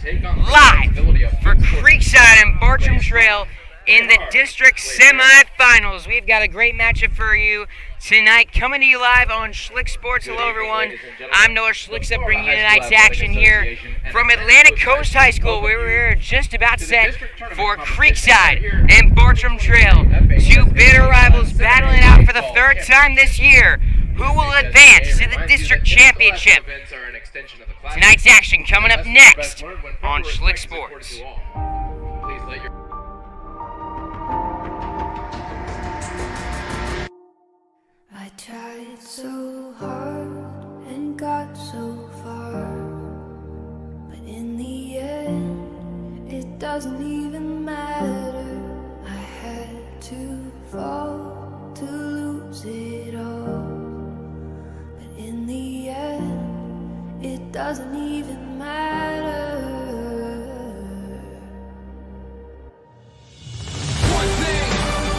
live for Creekside and Bartram Trail in the district semifinals. We've got a great matchup for you tonight, coming to you live on Schlick Sports. Hello, everyone. I'm Noah Schlick, bringing you tonight's action here from Atlantic Coast High School, where we're just about set for Creekside and Bartram Trail. Two bitter rivals battling it out for the third time this year. Who will advance to the district championship? Tonight's action coming up next on Schlick Sports. I tried so hard and got so far, but in the end, it doesn't even matter. I had to fall to lose it all, but in the end, it doesn't even matter. One thing,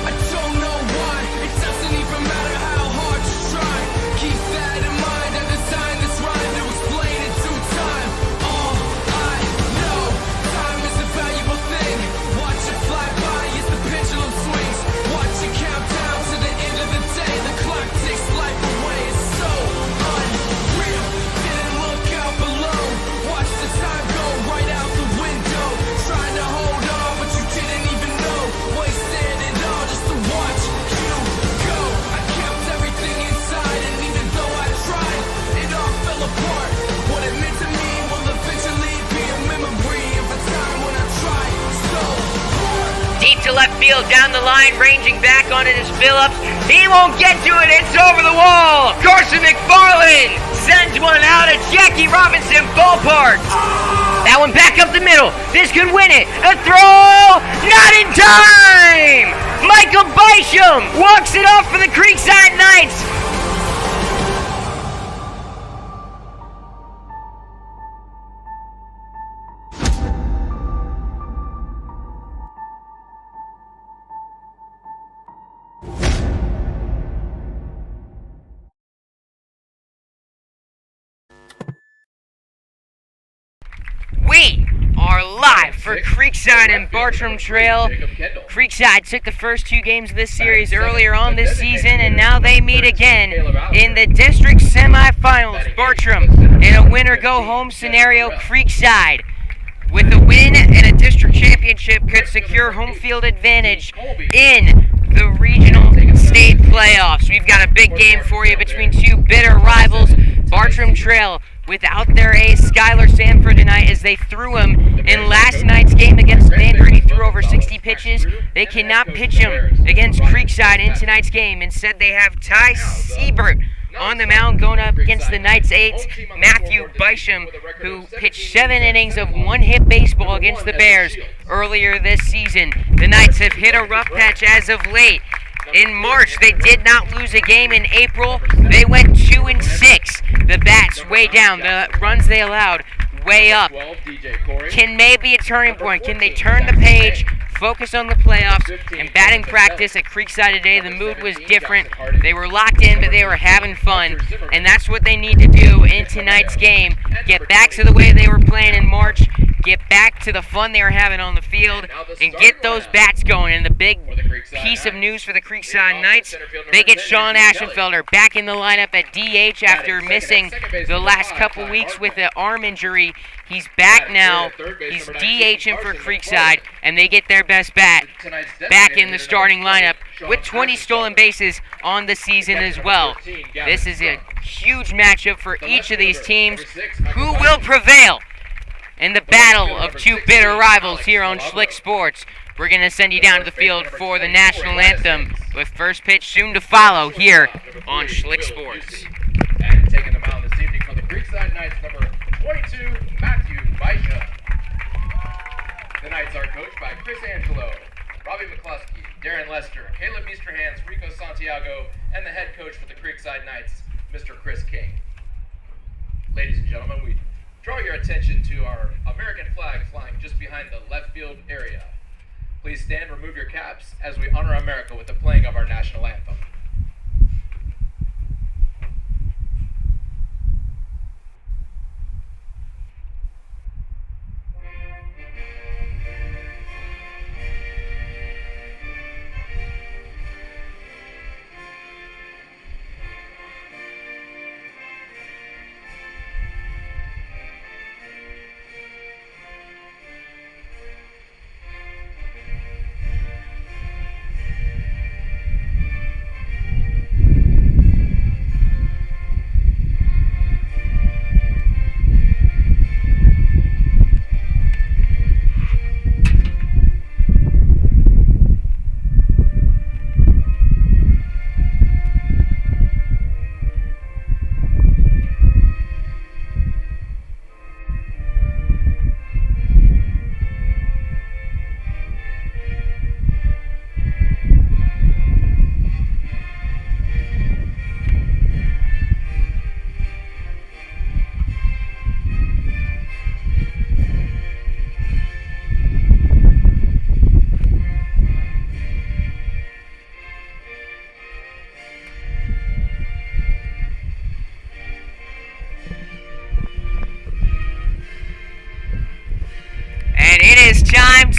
I don't know why, it doesn't even matter how hard you try. Keep that in mind and design this rhyme to explain in due time. All I know, time is a valuable thing. Watch it fly by as the pendulum swings. Watch it count down to the end of the day. The clock takes life away, it's so unreal. Didn't look out below, watch the time go right out the window. Trying to hold on, but you didn't even know. Wasted it all just to watch you go. I kept everything inside, and even though I tried, it all fell apart. What it meant to me will eventually be a memory of a time when I tried so hard. Deep to left field, down the line, ranging back on it is Phillips. He won't get to it, it's over the wall. Carson McFarland sends one out at Jackie Robinson Ballpark. That one back up the middle. This could win it. A throw, not in time. Michael Bysham walks it off for the Creekside Knights. We are live for Creekside and Bartram Trail. Creekside took the first two games of this series earlier on this season, and now they meet again in the district semifinals. Bartram in a winner-go-home scenario. Creekside, with a win and a district championship, could secure home field advantage in the regional state playoffs. We've got a big game for you between two bitter rivals. Bartram Trail without their ace, Skylar Sanford, tonight, as they threw him in last night's game against Bangor. He threw over 60 pitches. They cannot pitch him against Creekside in tonight's game. Instead, they have Ty Siebert on the mound going up against the Knights' eights, Matthew Bysham, who pitched 7 innings of one-hit baseball against the Bears earlier this season. The Knights have hit a rough patch as of late. In March, they did not lose a game. In April, they went 2-6. The bats way down. The runs they allowed way up. Can maybe a turning point? Can they turn the page, focus on the playoffs, and batting practice at Creekside today? The mood was different. They were locked in, but they were having fun, and that's what they need to do in tonight's game. Get back to the way they were playing in March, get back to the fun they were having on the field, and get those bats going. And the big piece of news for the Creekside Knights, they get Sean Aschenfelder back in the lineup at DH after missing the last couple weeks with an arm injury. He's back now. He's DHing for Creekside, and they get their best bat back in the starting lineup with 20 stolen bases on the season as well. This is a huge matchup for each of these teams. Who will prevail in the battle of two bitter rivals here on Schlick Sports? We're going to send you down to the field for the national anthem, with first pitch soon to follow here on Schlick Sports. And taking the mound this evening for the Creekside Knights, number 22, Matthew Bysham. The Knights are coached by Chris Angelo, Robbie McCluskey, Darren Lester, Caleb Easterhands, Rico Santiago, and the head coach for the Creekside Knights, Mr. Chris King. Ladies and gentlemen, we draw your attention to our American flag flying just behind the left field area. Please stand, remove your caps as we honor America with the playing of our national anthem.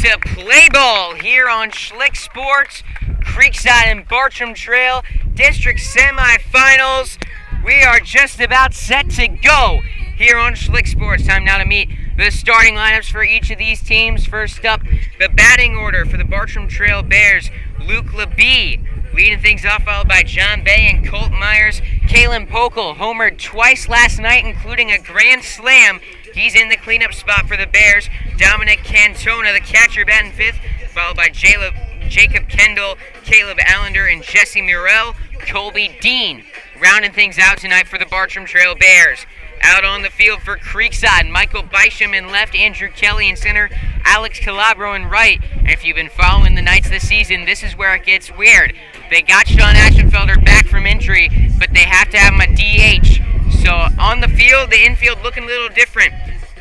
to play ball here on Schlick Sports, Creekside and Bartram Trail District Semifinals. We are just about set to go here on Schlick Sports. Time now to meet the starting lineups for each of these teams. First up, the batting order for the Bartram Trail Bears. Luke LeBee leading things off, followed by John Bay and Colt Myers. Kalen Pokel homered twice last night, including a grand slam. He's in the cleanup spot for the Bears. Dominic Cantona, the catcher, batting fifth, followed by Jacob Kendall, Caleb Allender, and Jesse Murrell. Colby Dean rounding things out tonight for the Bartram Trail Bears. Out on the field for Creekside, Michael Bysham in left, Andrew Kelly in center, Alex Calabro in right. And if you've been following the Knights this season, this is where it gets weird. They got Sean Aschenfelder back from injury, but they have to have him a DH. So on the field, the infield looking a little different.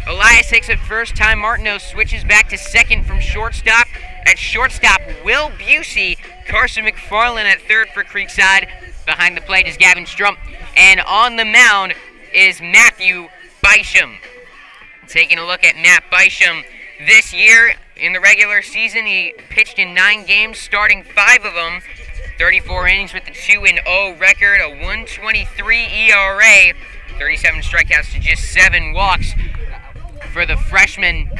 Elias Hicks at first, Ty Martineau switches back to second from shortstop. At shortstop, Will Busey, Carson McFarland at third for Creekside. Behind the plate is Gavin Strump. And on the mound is Matthew Bysham. Taking a look at Matt Bysham this year in the regular season, he pitched in 9 games, starting 5 of them. 34 innings with a 2-0 record, a 1.23 ERA, 37 strikeouts to just 7 walks for the freshman.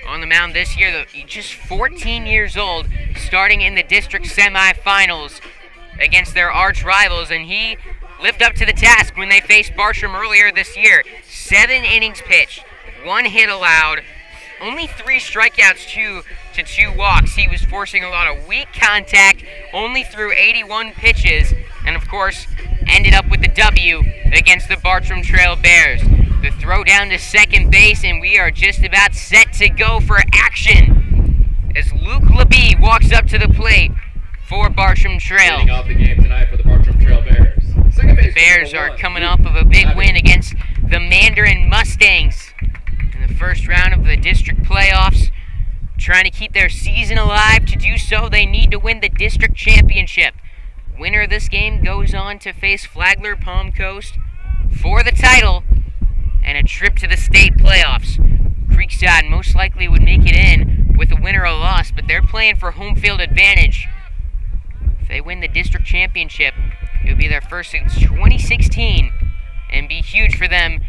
On the mound this year, just 14 years old, starting in the district semifinals against their arch rivals, and he lived up to the task when they faced Bartram earlier this year. 7 innings pitched, 1 hit allowed, only 3 strikeouts to 2 walks. He was forcing a lot of weak contact, only threw 81 pitches, and of course, ended up with the W against the Bartram Trail Bears. The throw down to second base, and we are just about set to go for action as Luke LeBee walks up to the plate for Bartram Trail. Leading off the game tonight for the Bartram Trail Bears. The Bears are coming off of a big win against the Mandarin Mustangs in the first round of the district playoffs. Trying to keep their season alive. To do so, they need to win the district championship. Winner of this game goes on to face Flagler Palm Coast for the title and a trip to the state playoffs. Creekside most likely would make it in with a win or a loss, but they're playing for home field advantage. If they win the district championship, it would be their first since 2016 and be huge for them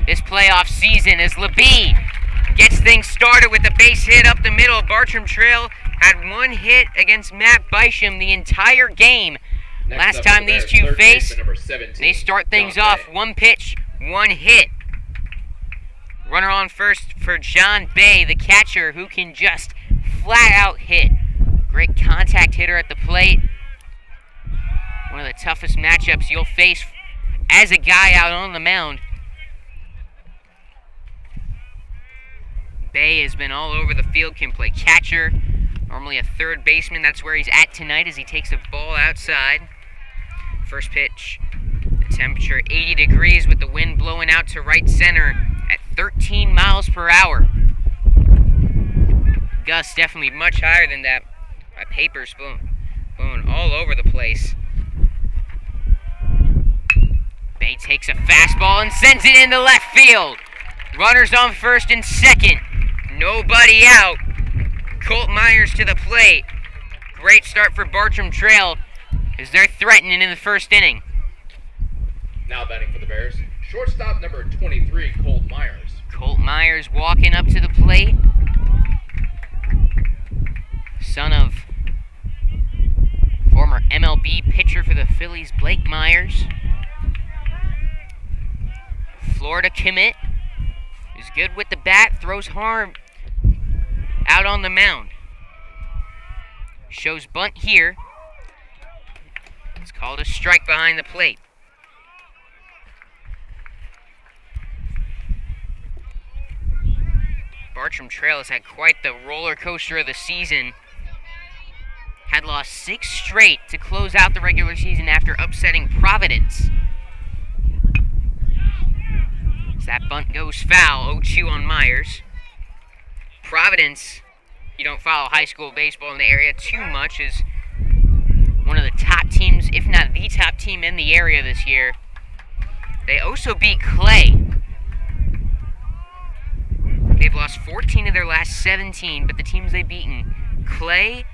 this playoff season as LeBee gets things started with a base hit up the middle. Bartram Trail had 1 hit against Matt Bysham the entire game. Last time these two faced, they start things off 1 pitch, 1 hit. Runner on first for John Bay, the catcher, who can just flat out hit. Great contact hitter at the plate. One of the toughest matchups you'll face as a guy out on the mound. Bay has been all over the field, can play catcher, normally a third baseman. That's where he's at tonight as he takes a ball outside. First pitch, the temperature 80 degrees with the wind blowing out to right center at 13 miles per hour. Gusts definitely much higher than that. My paper's blowing all over the place. Bay takes a fastball and sends it into left field. Runners on first and second. Nobody out. Colt Myers to the plate. Great start for Bartram Trail as they're threatening in the first inning. Now batting for the Bears, shortstop number 23, Colt Myers. Colt Myers walking up to the plate. Son of former MLB pitcher for the Phillies, Blake Myers. Florida commit. Is good with the bat, throws hard out on the mound. Shows bunt here. It's called a strike behind the plate. Bartram Trail has had quite the roller coaster of the season. Had lost 6 straight to close out the regular season after upsetting Providence. As that bunt goes foul, 0-2 on Myers. Providence, you don't follow high school baseball in the area too much, is one of the top teams, if not the top team in the area this year. They also beat Clay They've lost 14 of their last 17, but the teams they've beaten, Clay,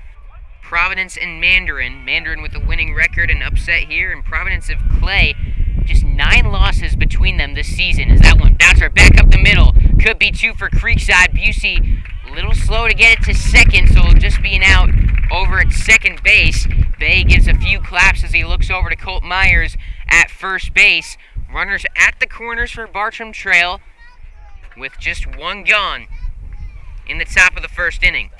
Providence, and Mandarin. Mandarin with a winning record and upset here, and Providence of Clay, just 9 losses between them this season. As that one bouncer back up the middle. Could be 2 for Creekside. Busey a little slow to get it to second, so he'll just be out over at second base. Bay gives a few claps as he looks over to Colt Myers at first base. Runners at the corners for Bartram Trail with just 1 gone in the top of the first inning.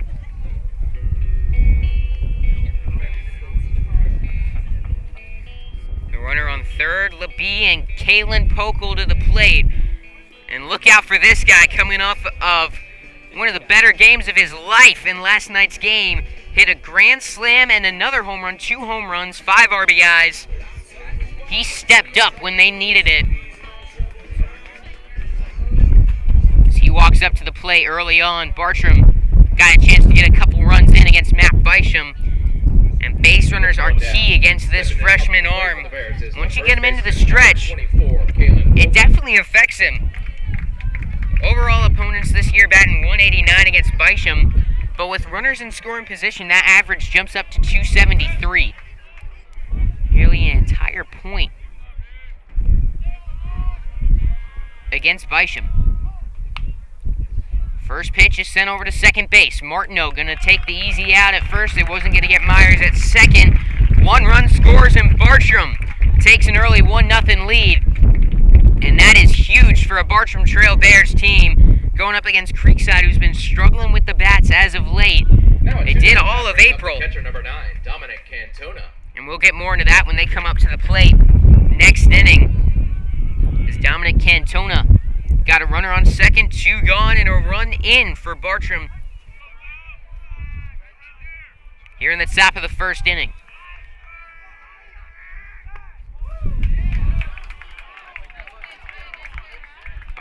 The runner on third, LeBee and Kalen Pokel to the plate. And look out for this guy coming off of one of the better games of his life in last night's game. Hit a grand slam and another home run, 2 home runs, 5 RBIs. He stepped up when they needed it. As he walks up to the plate early on, Bartram got a chance to get a couple runs in against Matt Bisham. And base runners are key against this freshman arm. Once you get him into the stretch, it definitely affects him. Overall opponents this year batting 189 against Bisham, but with runners in scoring position, that average jumps up to 273. Nearly an entire point against Bisham. First pitch is sent over to second base. Martineau going to take the easy out at first. It wasn't going to get Myers at second. 1 run scores and Bartram takes an early 1-0 lead. And that is huge for a Bartram Trail Bears team going up against Creekside, who's been struggling with the bats as of late. They did all of April. Catcher number 9, Dominic Cantona. And we'll get more into that when they come up to the plate. Next inning is Dominic Cantona. Got a runner on second, 2 gone, and a run in for Bartram here in the top of the first inning.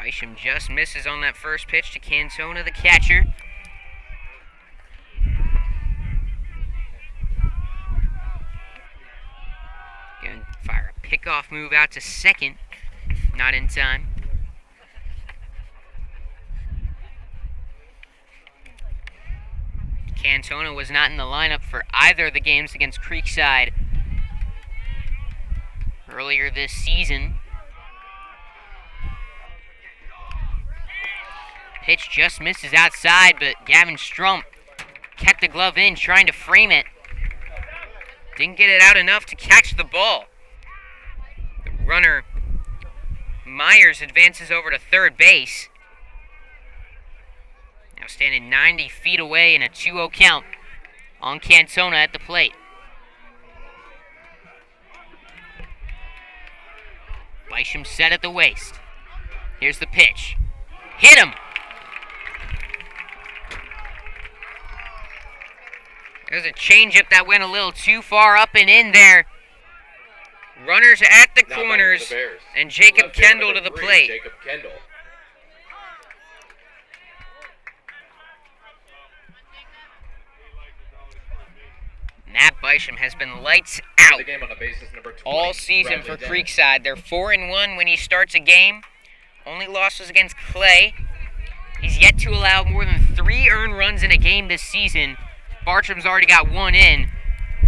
Bisham just misses on that first pitch to Cantona, the catcher. Gonna fire a pickoff move out to second. Not in time. Cantona was not in the lineup for either of the games against Creekside earlier this season. Pitch just misses outside, but Gavin Strump kept the glove in, trying to frame it. Didn't get it out enough to catch the ball. The runner, Myers, advances over to third base. Now standing 90 feet away in a 2-0 count on Cantona at the plate. Bisham set at the waist. Here's the pitch. Hit him! There's a changeup that went a little too far up and in there. Runners at the corners, and Jacob Kendall to the plate. Jacob Kendall. Matt Bisham has been lights out The game on the basis, number 20, all season for Bradley Creekside. They're 4-1 when he starts a game. Only losses against Clay. He's yet to allow more than 3 earned runs in a game this season. Bartram's already got 1 in,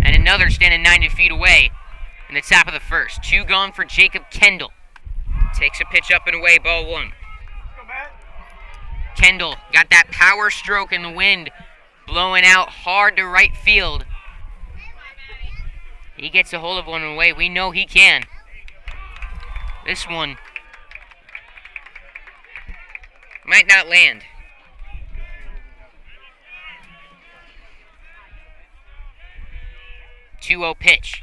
and another standing 90 feet away in the top of the first. 2 gone for Jacob Kendall. Takes a pitch up and away, ball 1. Kendall got that power stroke in the wind, blowing out hard to right field. He gets a hold of one away. We know he can. This one might not land. .20 pitch.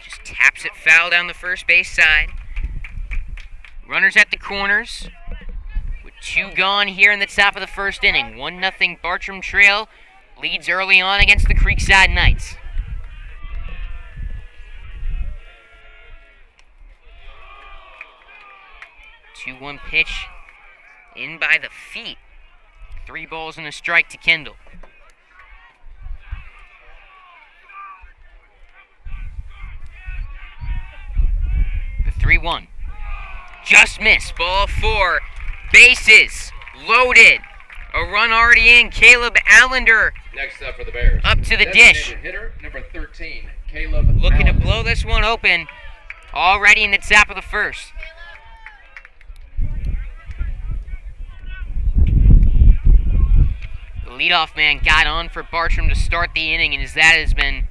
Just taps it foul down the first base side. Runners at the corners. With 2 gone here in the top of the first inning. 1-0 Bartram Trail leads early on against the Creekside Knights. 2-1 pitch in by the feet. 3 balls and a strike to Kendall. The 3-1. Just missed. Ball 4. Bases. loaded. A run already in. Caleb Allender Next up for the Bears. up to the dish. Hitter number 13, Caleb Looking to Allender. blow this one open. Already in the top of the first. The leadoff man got on for Bartram to start the inning, and as that has been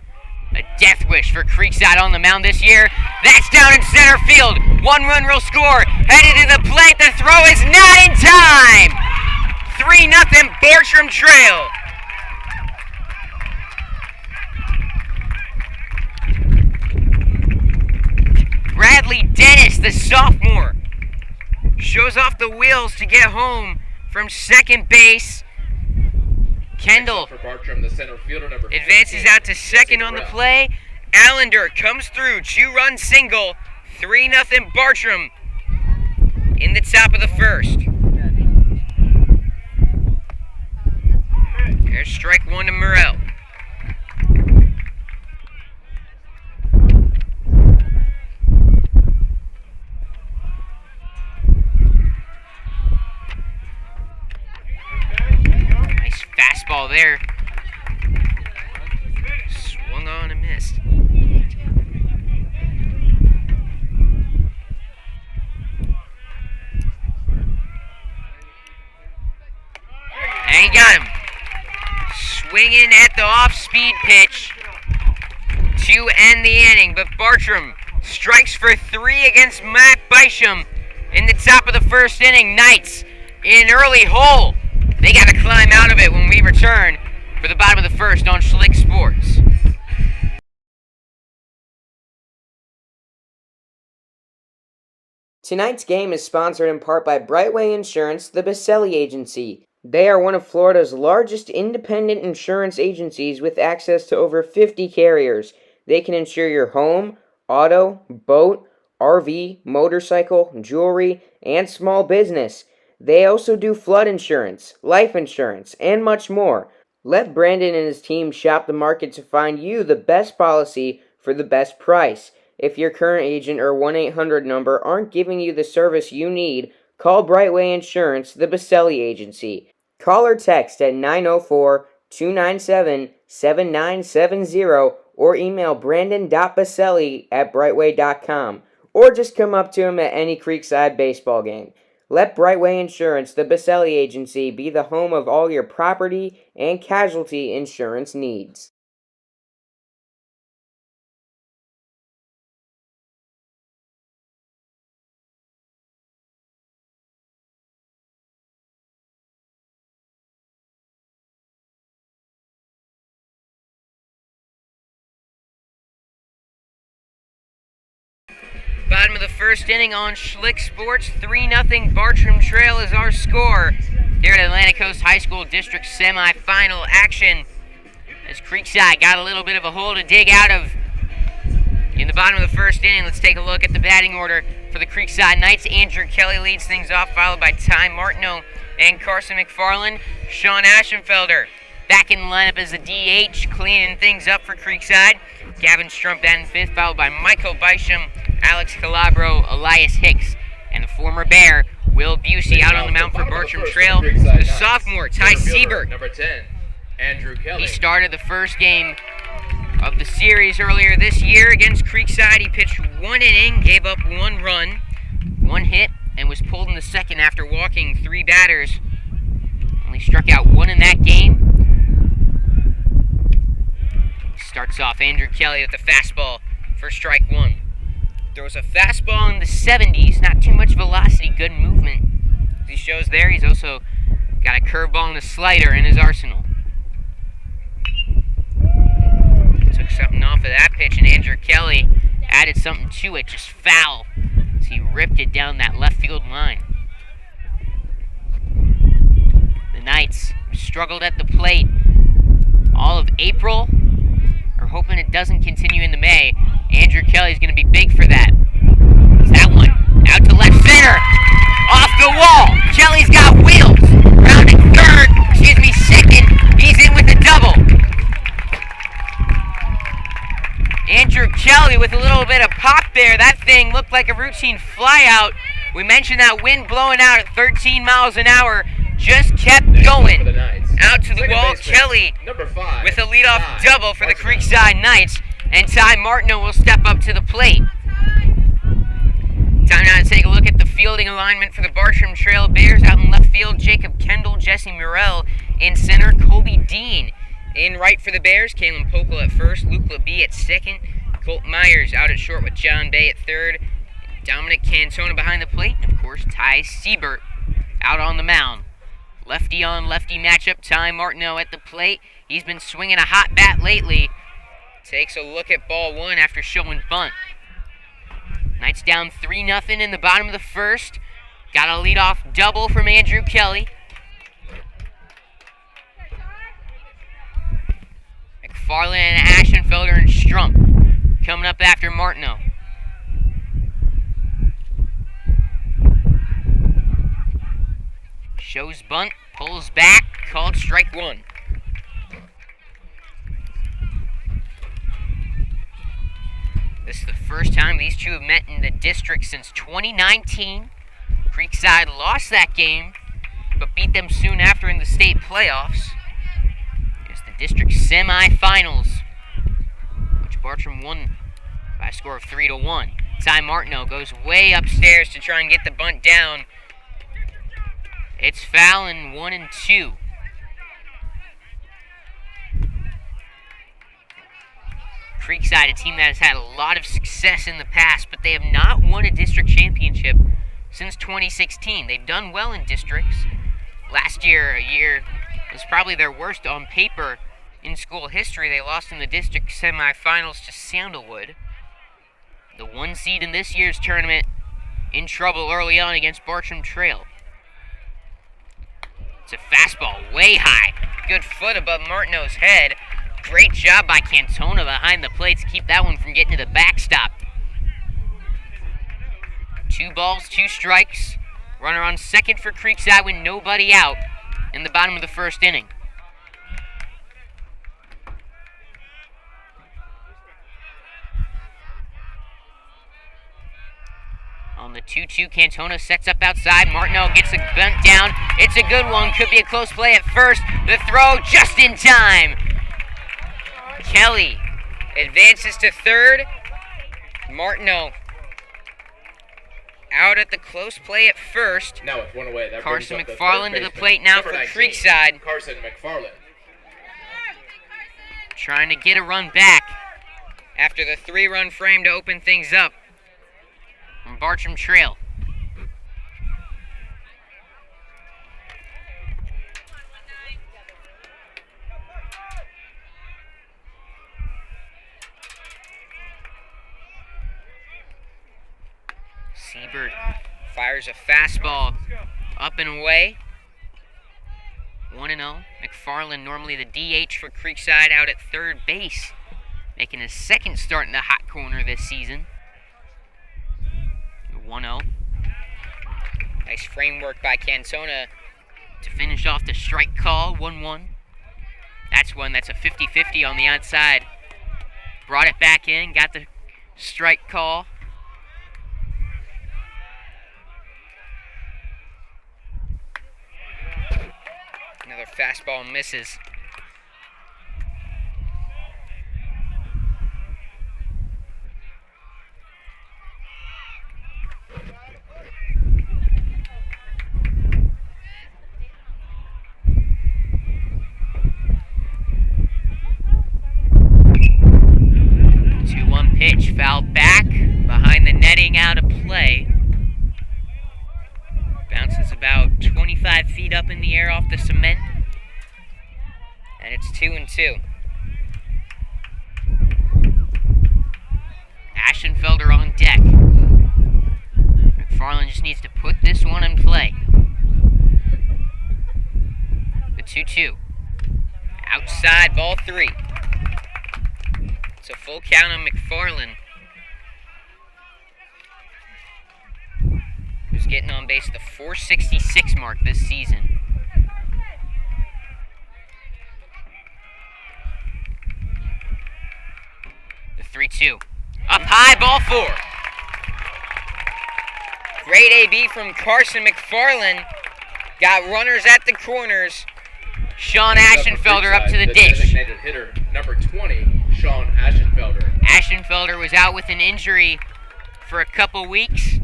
a death wish for Creekside on the mound this year. That's down in center field. 1-run will score. Headed to the plate. The throw is not in time. 3-0 Bartram Trail. Bradley Dennis, the sophomore, shows off the wheels to get home from second base. Kendall For Bartram, the center fielder number advances 15, out to second on the play. Allender comes through, 2-run single. 3-0 Bartram in the top of the first. There's strike one to Morrell. Nice fastball there. Swung on and missed. And he got him. Swinging at the off-speed pitch to end the inning, but Bartram strikes for 3 against Matt Bisham in the top of the first inning. Knights in an early hole. They got to climb out of it when we return for the bottom of the first on Schlick Sports. Tonight's game is sponsored in part by Brightway Insurance, the Baselli Agency. They are one of Florida's largest independent insurance agencies with access to over 50 carriers. They can insure your home, auto, boat, RV, motorcycle, jewelry, and small business. They also do flood insurance, life insurance, and much more. Let Brandon and his team shop the market to find you the best policy for the best price. If your current agent or 1-800 number aren't giving you the service you need, call Brightway Insurance, the Baselli Agency. Call or text at 904-297-7970 or email brandon.baselli@brightway.com, or just come up to him at any Creekside baseball game. Let Brightway Insurance, the Baselli Agency, be the home of all your property and casualty insurance needs. Bottom of the first inning on Schlick Sports. 3-0 Bartram Trail is our score here at Atlantic Coast High School District Semifinal action. As Creekside got a little bit of a hole to dig out of in the bottom of the first inning. Let's take a look at the batting order for the Creekside Knights. Andrew Kelly leads things off, followed by Ty Martineau and Carson McFarland. Sean Aschenfelder back in the lineup as a DH, cleaning things up for Creekside. Gavin Strump batting fifth, followed by Michael Bisham, Alex Calabro, Elias Hicks, and the former Bear, Will Busey, out on the mound for Bartram Trail. The sophomore, Ty Siebert. Number 10, Andrew Kelly. He started the first game of the series earlier this year against Creekside. He pitched 1 inning, gave up 1 run, 1 hit, and was pulled in the second after walking 3 batters. Only struck out 1 in that game. Starts off Andrew Kelly with the fastball for strike 1. Throws a fastball in the 70s, not too much velocity, good movement. As he shows there, he's also got a curveball and a slider in his arsenal. Took something off of that pitch, and Andrew Kelly added something to it, just foul, as he ripped it down that left field line. The Knights struggled at the plate all of April. We're hoping it doesn't continue into May. Andrew Kelly's going to be big for that. That one out to left center, off the wall. Kelly's got wheels. Rounding second. He's in with the double. Andrew Kelly with a little bit of pop there. That thing looked like a routine flyout. We mentioned that wind blowing out at 13 miles an hour. just kept Next up going. for the Knights. Out to the Second wall, baseman, Kelly number 5, with a leadoff Ty double for the Martineau. Creekside Knights, and Ty Martineau will step up to the plate. Time now to take a look at the fielding alignment for the Bartram Trail Bears. Out in left field, Jacob Kendall, Jesse Murrell. In center, Colby Dean. In right for the Bears, Kalen Pokel at first, Luke LeBee at second, Colt Myers out at short with John Bay at third, Dominic Cantona behind the plate, and of course Ty Siebert out on the mound. Lefty on lefty matchup, Ty Martineau at the plate. He's been swinging a hot bat lately. Takes a look at ball one after showing bunt. Knights down 3-0 in the bottom of the first. Got a leadoff double from Andrew Kelly. McFarland, Ashenfelder, and Strump coming up after Martineau. Shows bunt, pulls back, called strike one. This is the first time these two have met in the district since 2019. Creekside lost that game, but beat them soon after in the state playoffs. It's the district semifinals, which Bartram won by a score of 3-1. Ty Martineau goes way upstairs to try and get the bunt down. It's foul in 1-2. Creekside, a team that has had a lot of success in the past, but they have not won a district championship since 2016. They've done well in districts. Last year, was probably their worst on paper in school history. They lost in the district semifinals to Sandalwood. The 1 seed in this year's tournament in trouble early on against Bartram Trail. It's a fastball way high. Good foot above Martineau's head. Great job by Cantona behind the plate to keep that one from getting to the backstop. 2 balls, 2 strikes. Runner on second for Creekside with nobody out in the bottom of the first inning. On the 2-2, Cantona sets up outside. Martineau gets a bunt down. It's a good one. Could be a close play at first. The throw just in time. Kelly advances to third. Martineau out at the close play at first. Now with one away, that Carson brings up McFarland the to third the plate now baseman, for number 19, Creekside. Carson McFarland. Trying to get a run back after the 3-run frame to open things up from Bartram Trail. Siebert fires a fastball up and away. 1-0. McFarland, normally the DH for Creekside, out at third base, making his second start in the hot corner this season. 1-0. Nice framework by Cantona to finish off the strike call. 1-1. That's one that's a 50-50 on the outside. Brought it back in, got the strike call. Another fastball misses. Pitch fouled back behind the netting, out of play. Bounces about 25 feet up in the air off the cement. And it's 2-2. Ashenfelder on deck. McFarland just needs to put this one in play. The 2-2. Outside, ball 3. It's a full count on McFarland, who's getting on base at the 466 mark this season. The 3-2. Up high, ball 4. Great AB from Carson McFarland. Got runners at the corners. Sean Aschenfelder up to the ditch. Designated hitter number 20, Sean Aschenfelder. Aschenfelder was out with an injury for a couple weeks.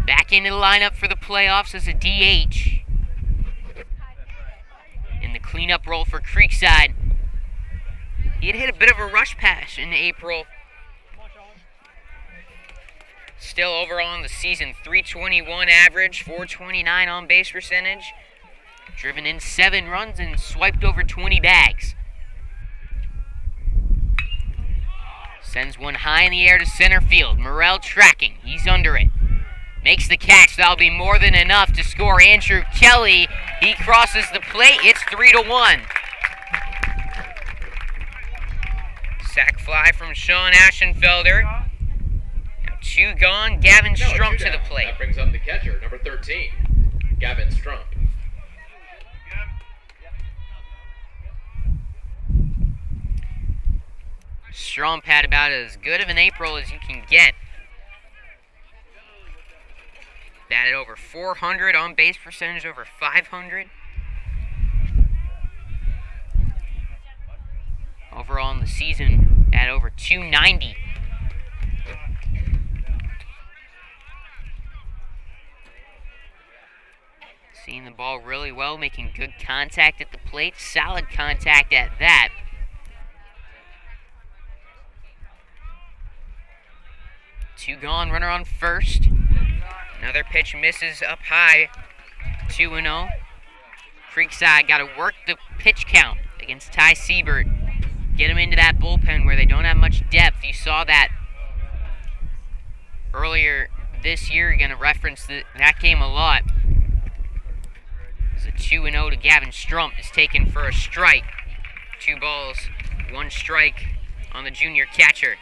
Back into the lineup for the playoffs as a DH. In the cleanup role for Creekside. He had hit a bit of a rush pass in April. Still overall on the season, 321 average, 429 on base percentage. Driven in 7 runs and swiped over 20 bags. Sends one high in the air to center field. Morrell tracking. He's under it. Makes the catch. That'll be more than enough to score Andrew Kelly. He crosses the plate. It's 3-1. Sac fly from Sean Aschenfelder. Now 2 gone. Gavin Strump to the plate. That brings up the catcher, number 13, Gavin Strump. Strump had about as good of an April as you can get. Batted over 400, on base percentage over 500. Overall in the season, at over 290. Seeing the ball really well, making good contact at the plate, solid contact at that. Two gone, runner on first. Another pitch misses up high, 2-0. Creekside got to work the pitch count against Ty Siebert. Get him into that bullpen where they don't have much depth. You saw that earlier this year. You're going to reference that game a lot. It's a 2-0 to Gavin Strump is taken for a strike. 2 balls, 1 strike on the junior catcher.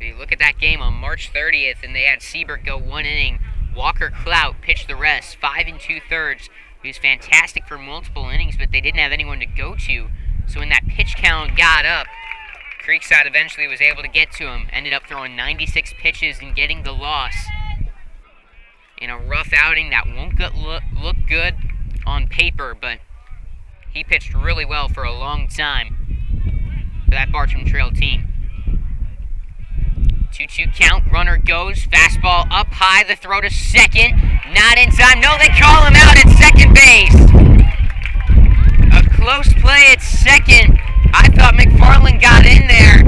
You look at that game on March 30th, and they had Siebert go 1 inning. Walker Clout pitched the rest, 5 2/3. He was fantastic for multiple innings, but they didn't have anyone to go to. So when that pitch count got up, Creekside eventually was able to get to him. Ended up throwing 96 pitches and getting the loss. In a rough outing that won't look good on paper, but he pitched really well for a long time for that Bartram Trail team. 2-2 count, runner goes, fastball up high, the throw to second, not in time, no, they call him out at second base. A close play at second. I thought McFarland got in there,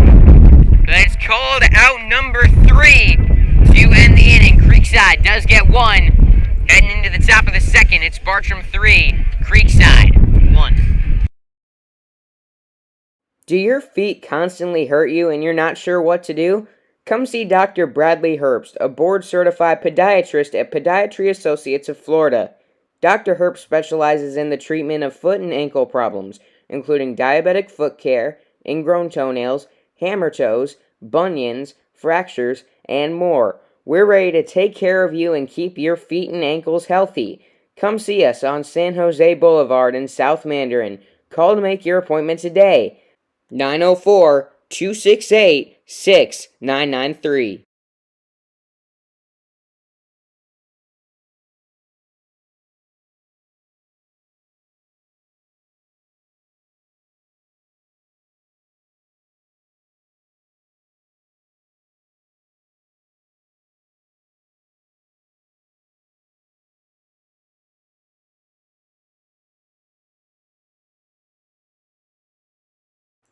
but it's called out number 3 to end the inning. Creekside does get 1, heading into the top of the second. It's Bartram 3, Creekside 1. Do your feet constantly hurt you and you're not sure what to do? Come see Dr. Bradley Herbst, a board-certified podiatrist at Podiatry Associates of Florida. Dr. Herbst specializes in the treatment of foot and ankle problems, including diabetic foot care, ingrown toenails, hammer toes, bunions, fractures, and more. We're ready to take care of you and keep your feet and ankles healthy. Come see us on San Jose Boulevard in South Mandarin. Call to make your appointment today. 904-268-6993.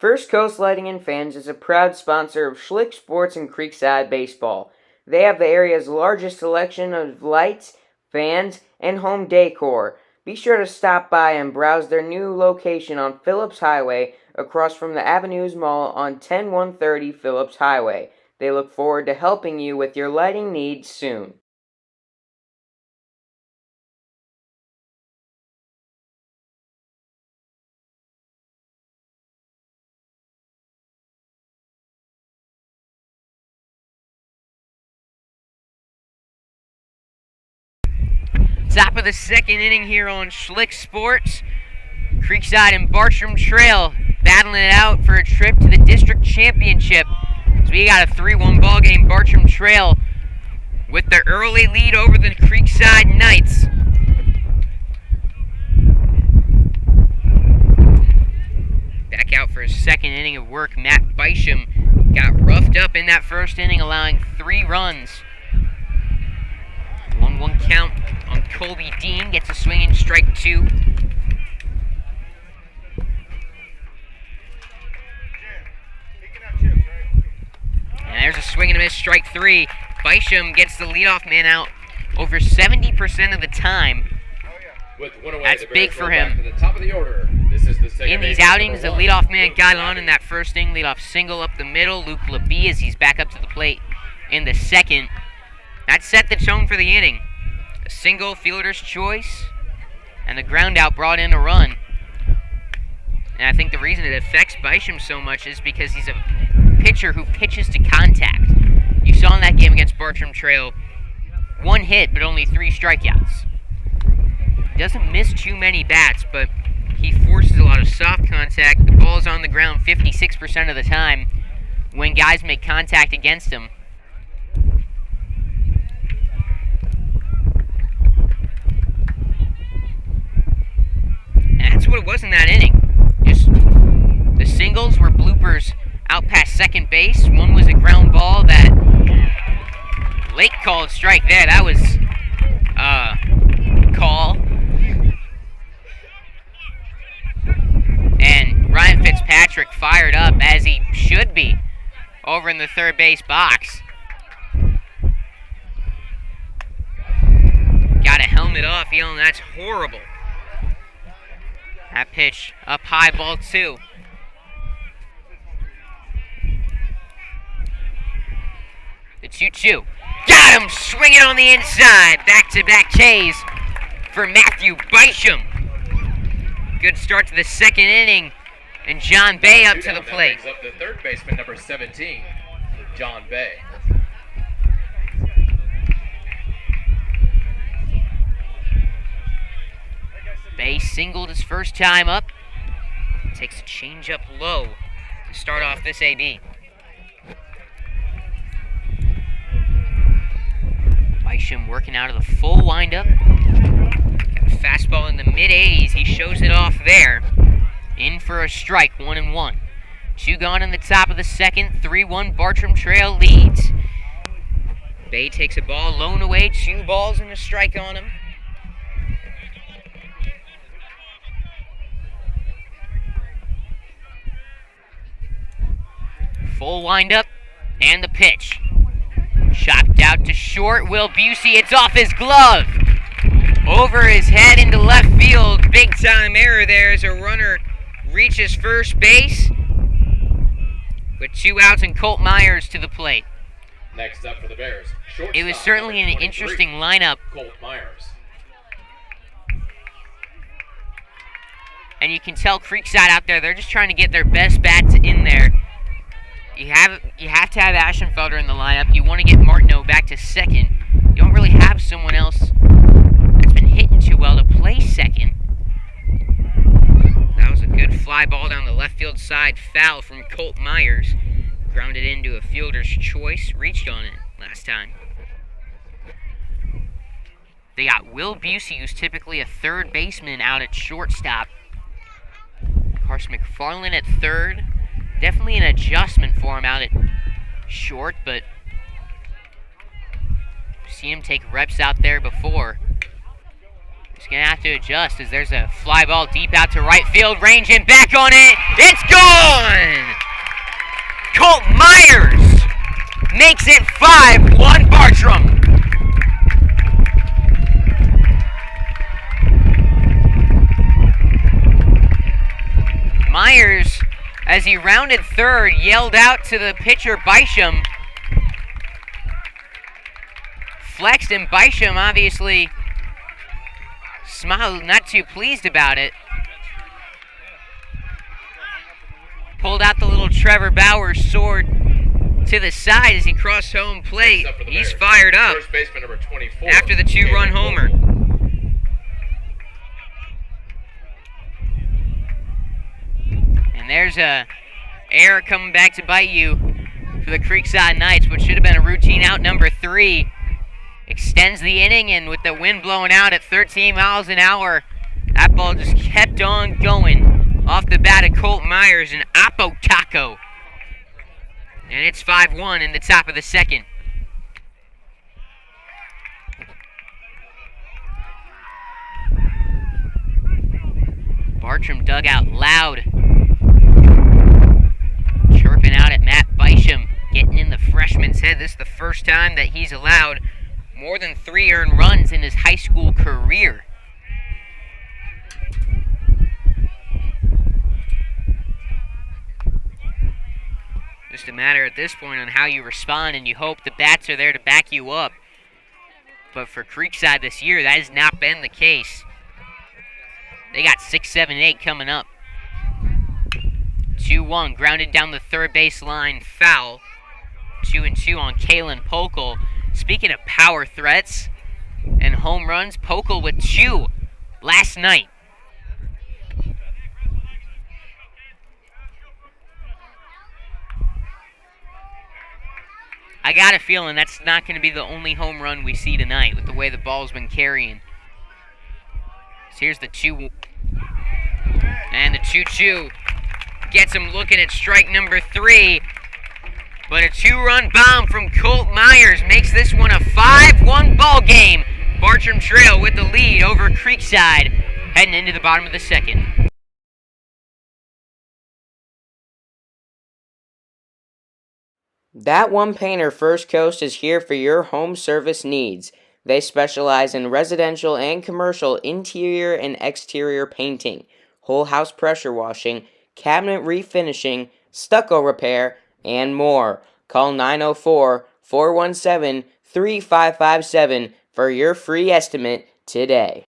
First Coast Lighting and Fans is a proud sponsor of Schlick Sports and Creekside Baseball. They have the area's largest selection of lights, fans, and home decor. Be sure to stop by and browse their new location on Phillips Highway across from the Avenues Mall on 10130 Phillips Highway. They look forward to helping you with your lighting needs soon. Top of the second inning here on Schlick Sports. Creekside and Bartram Trail battling it out for a trip to the district championship. So we got a 3-1 ball game. Bartram Trail with the early lead over the Creekside Knights. Back out for his second inning of work, Matt Bisham got roughed up in that first inning, allowing 3 runs. 1-1 count on Colby Dean, gets a swing and strike 2. And there's a swing and a miss, strike 3. Bisham gets the leadoff man out over 70% of the time. That's big for him. To the top of the order. This is the second In these baseman, outings, the number 1, leadoff man Luke got on Labby. in that first inning, leadoff single up the middle. Luke Labby as he's back up to the plate in the second. That set the tone for the inning. A single, fielder's choice, and the ground out brought in a run. And I think the reason it affects Bisham so much is because he's a pitcher who pitches to contact. You saw in that game against Bartram Trail, 1 hit but only 3 strikeouts. He doesn't miss too many bats, but he forces a lot of soft contact. The ball's on the ground 56% of the time when guys make contact against him. And that's what it was in that inning. Just the singles were bloopers out past second base. One was a ground ball that Lake called strike there. That was call. And Ryan Fitzpatrick fired up, as he should be, over in the third base box. Got a helmet off, yelling, "That's horrible." That pitch up high, ball 2. The 2-2. Got him! Swinging on the inside. Back-to-back Ks for Matthew Bisham. Good start to the second inning. And John Bay up to the plate. That brings up the third baseman, number 17, John Bay. Bay singled his first time up. Takes a changeup low to start off this AB. Bisham working out of the full windup. Got a fastball in the mid-80s. He shows it off there. In for a strike, 1-1. 2 gone in the top of the second. 3-1 Bartram Trail leads. Bay takes a ball, lone away. 2 balls and a strike on him. Full windup, and the pitch. Chopped out to short, Will Busey, it's off his glove. Over his head into left field, big time error there as a runner reaches first base. With 2 outs and Colt Myers to the plate. Next up for the Bears, shortstop, It was certainly an number 23, interesting lineup. Colt Myers. And you can tell Creekside out there, they're just trying to get their best bats in there. You have to have Ashenfelder in the lineup. You want to get Martineau back to second. You don't really have someone else that's been hitting too well to play second. That was a good fly ball down the left field side, foul from Colt Myers. Grounded into a fielder's choice, reached on it last time. They got Will Busey, who's typically a third baseman, out at shortstop. Carson McFarland at third. Definitely an adjustment for him out at short, but I've seen him take reps out there before. He's going to have to adjust as there's a fly ball deep out to right field, ranging back on it. It's gone! Colt Myers makes it 5-1 Bartram. Myers, as he rounded third, yelled out to the pitcher Bisham. Flexed, and Bisham obviously smiled, not too pleased about it. Pulled out the little Trevor Bauer sword to the side as he crossed home plate. He's fired up First baseman, number 24, after the 2-run homer. And there's a error coming back to bite you for the Creekside Knights, which should have been a routine out, number 3. extends the inning, and with the wind blowing out at 13 miles an hour, that ball just kept on going off the bat of Colt Myers and Apo Taco. And it's 5-1 in the top of the second. Bartram dugout loud, chirping out at Matt Bisham, getting in the freshman's head. This is the first time that he's allowed more than 3 earned runs in his high school career. Just a matter at this point on how you respond, and you hope the bats are there to back you up. But for Creekside this year, that has not been the case. They got 6, 7, 8 coming up. 2-1, grounded down the third base line, foul. 2-2 on Kalen Pokel. Speaking of power threats and home runs, Pokel with 2 last night. I got a feeling that's not going to be the only home run we see tonight with the way the ball's been carrying. So here's the 2. And the 2-2 gets him looking at strike number 3. But a 2-run bomb from Colt Myers makes this one a 5-1 ball game. Bartram Trail with the lead over Creekside heading into the bottom of the second. That One Painter First Coast is here for your home service needs. They specialize in residential and commercial interior and exterior painting, whole house pressure washing, cabinet refinishing, stucco repair, and more. Call 904-417-3557 for your free estimate today.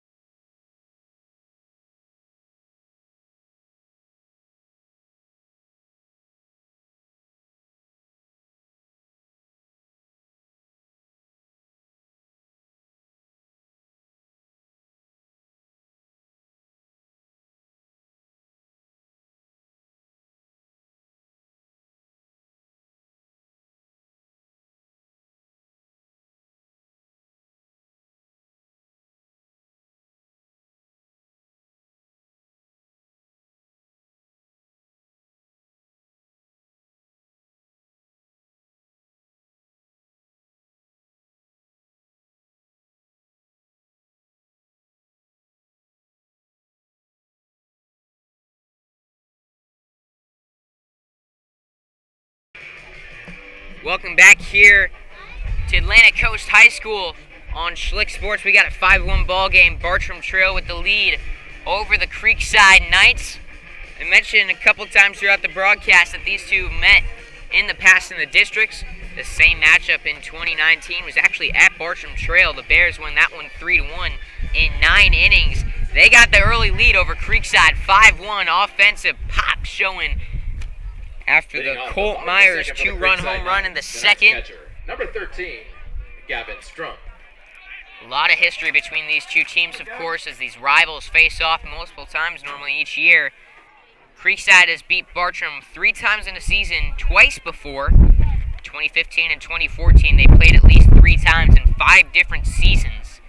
Welcome back here to Atlantic Coast High School on Schlick Sports. We got a 5-1 ball game. Bartram Trail with the lead over the Creekside Knights. I mentioned a couple times throughout the broadcast that these two met in the past in the districts. The same matchup in 2019 was actually at Bartram Trail. The Bears won that one 3-1 in 9 innings. They got the early lead over Creekside, 5-1 offensive pop showing after the Colt Myers 2-run home run in the second. Number 13, Gavin Strunk. A lot of history between these two teams, of course, as these rivals face off multiple times normally each year. Creekside has beat Bartram 3 times in a season, twice before. 2015 and 2014, they played at least 3 times in 5 different seasons.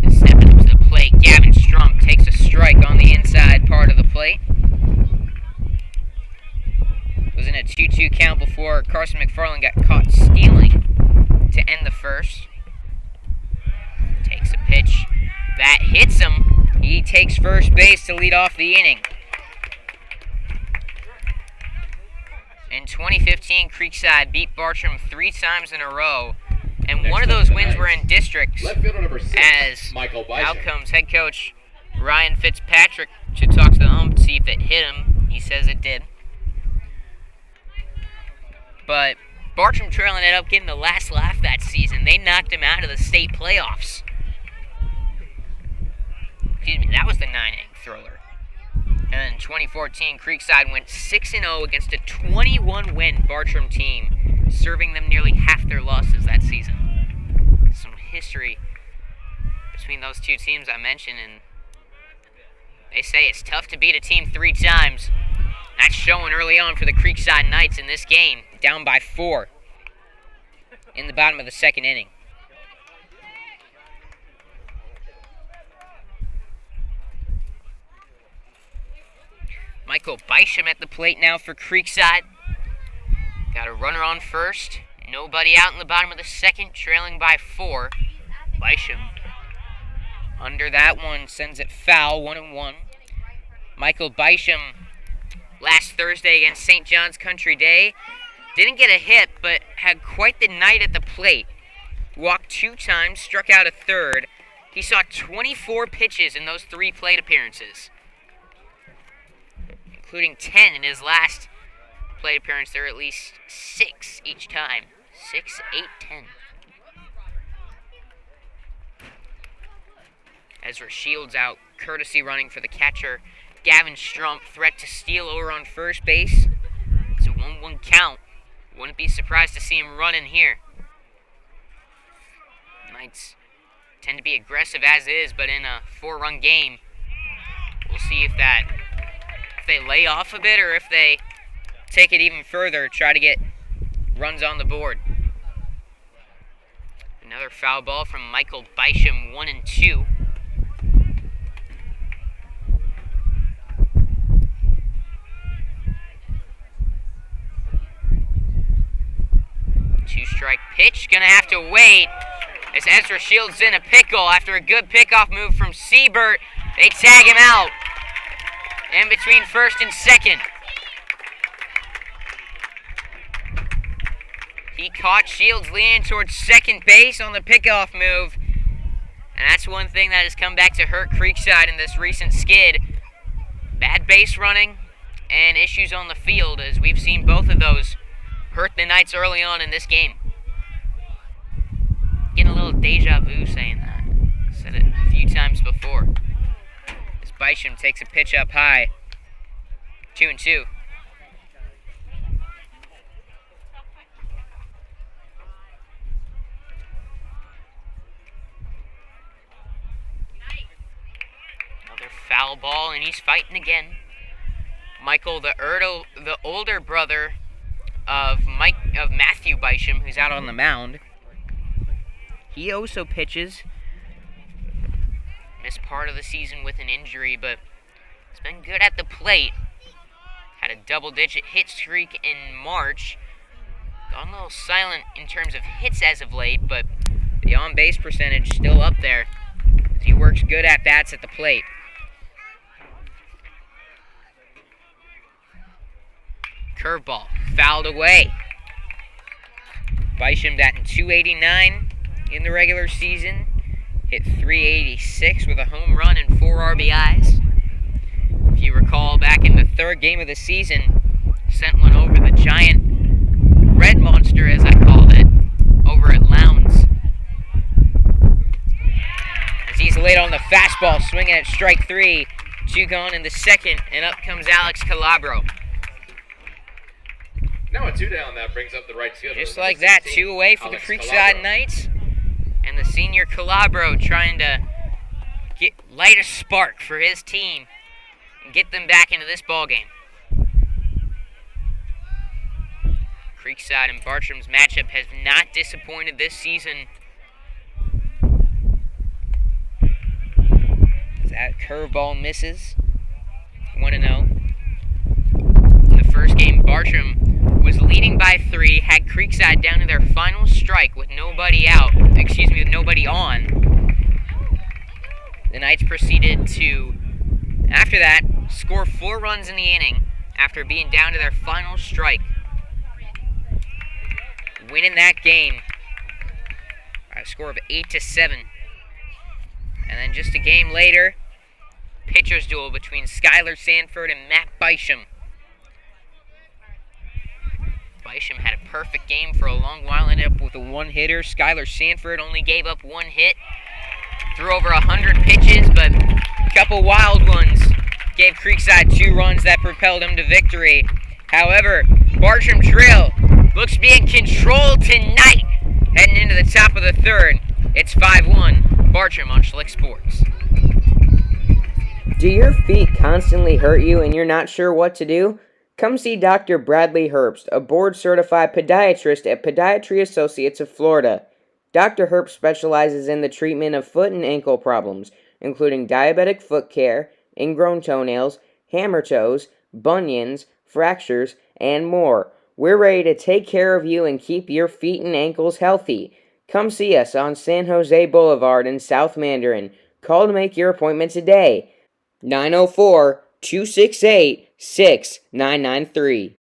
Stepping up to the plate, Gavin Strunk takes a strike on the inside part of the plate. It was in a 2-2 count before Carson McFarland got caught stealing to end the first. Takes a pitch that hits him. He takes first base to lead off the inning. In 2015, Creekside beat Bartram 3 times in a row, and one of those wins were in districts. As Outcomes head coach Ryan Fitzpatrick should talk to the ump to see if it hit him. He says it did. But Bartram Trail ended up getting the last laugh that season. They knocked him out of the state playoffs. Excuse me, that was the 9-inning thriller. And in 2014, Creekside went 6-0 against a 21-win Bartram team, serving them nearly half their losses that season. Some history between those two teams I mentioned, and they say it's tough to beat a team 3 times. That's showing early on for the Creekside Knights in this game, down by 4 in the bottom of the second inning. Michael Bysham at the plate now for Creekside. Got a runner on first. Nobody out in the bottom of the second, trailing by 4. Bysham under that one, sends it foul, 1-1. Michael Bysham, last Thursday against St. John's Country Day, didn't get a hit, but had quite the night at the plate. Walked 2 times, struck out a third. He saw 24 pitches in those 3 plate appearances, including 10 in his last plate appearance. There are at least 6 each time. 6, 8, 10. Ezra Shields out, courtesy running for the catcher. Gavin Strump, threat to steal over on first base. It's a 1-1 count. Wouldn't be surprised to see him run in here. Knights tend to be aggressive as is, but in a 4-run game, we'll see if they lay off a bit or if they take it even further, try to get runs on the board. Another foul ball from Michael Bysham, 1-2. Two-strike pitch, gonna have to wait as Ezra Shields in a pickle after a good pickoff move from Siebert. They tag him out in between first and second. He caught Shields leaning towards second base on the pickoff move, and that's one thing that has come back to hurt Creekside in this recent skid. Bad base running and issues on the field, as we've seen both of those hurt the Knights early on in this game. Getting a little deja vu saying that. Said it a few times before. As Bysham takes a pitch up high. 2-2. Another foul ball, and he's fighting again. Michael, the older brother of Matthew Bysham, who's out on the mound. He also pitches. Missed part of the season with an injury, but he's been good at the plate. Had a double-digit hit streak in March. Gone a little silent in terms of hits as of late, but the on-base percentage still up there. He works good at bats at the plate. Curveball, fouled away. Bysham batting .289 in the regular season. Hit .386 with a home run and 4 RBIs. If you recall, back in the 3rd game of the season, sent one over the giant red monster, as I called it, over at Lowndes. As he's late on the fastball, swinging at strike 3. 2 gone in the second, and up comes Alex Calabro. Now a 2 down, that brings up the right fielder. Just like that, 2 away for the Creekside Knights. And the senior Calabro trying to light a spark for his team and get them back into this ballgame. Creekside and Bartram's matchup has not disappointed this season. That curveball misses. 1-0. In the first game, Bartram was leading by 3, had Creekside down to their final strike with nobody on. The Knights proceeded to, after that, score 4 runs in the inning after being down to their final strike. Winning that game by a score of 8-7. And then just a game later, pitcher's duel between Skylar Sanford and Matt Bysham. Bysham had a perfect game for a long while, ended up with a 1-hitter. Skylar Sanford only gave up 1 hit, threw over 100 pitches, but a couple wild ones gave Creekside 2 runs that propelled him to victory. However, Bartram Trail looks to be in control tonight, heading into the top of the 3rd. It's 5-1, Bartram on Schlick Sports. Do your feet constantly hurt you and you're not sure what to do? Come see Dr. Bradley Herbst, a board-certified podiatrist at Podiatry Associates of Florida. Dr. Herbst specializes in the treatment of foot and ankle problems, including diabetic foot care, ingrown toenails, hammer toes, bunions, fractures, and more. We're ready to take care of you and keep your feet and ankles healthy. Come see us on San Jose Boulevard in South Mandarin. Call to make your appointment today. 904-268-6993.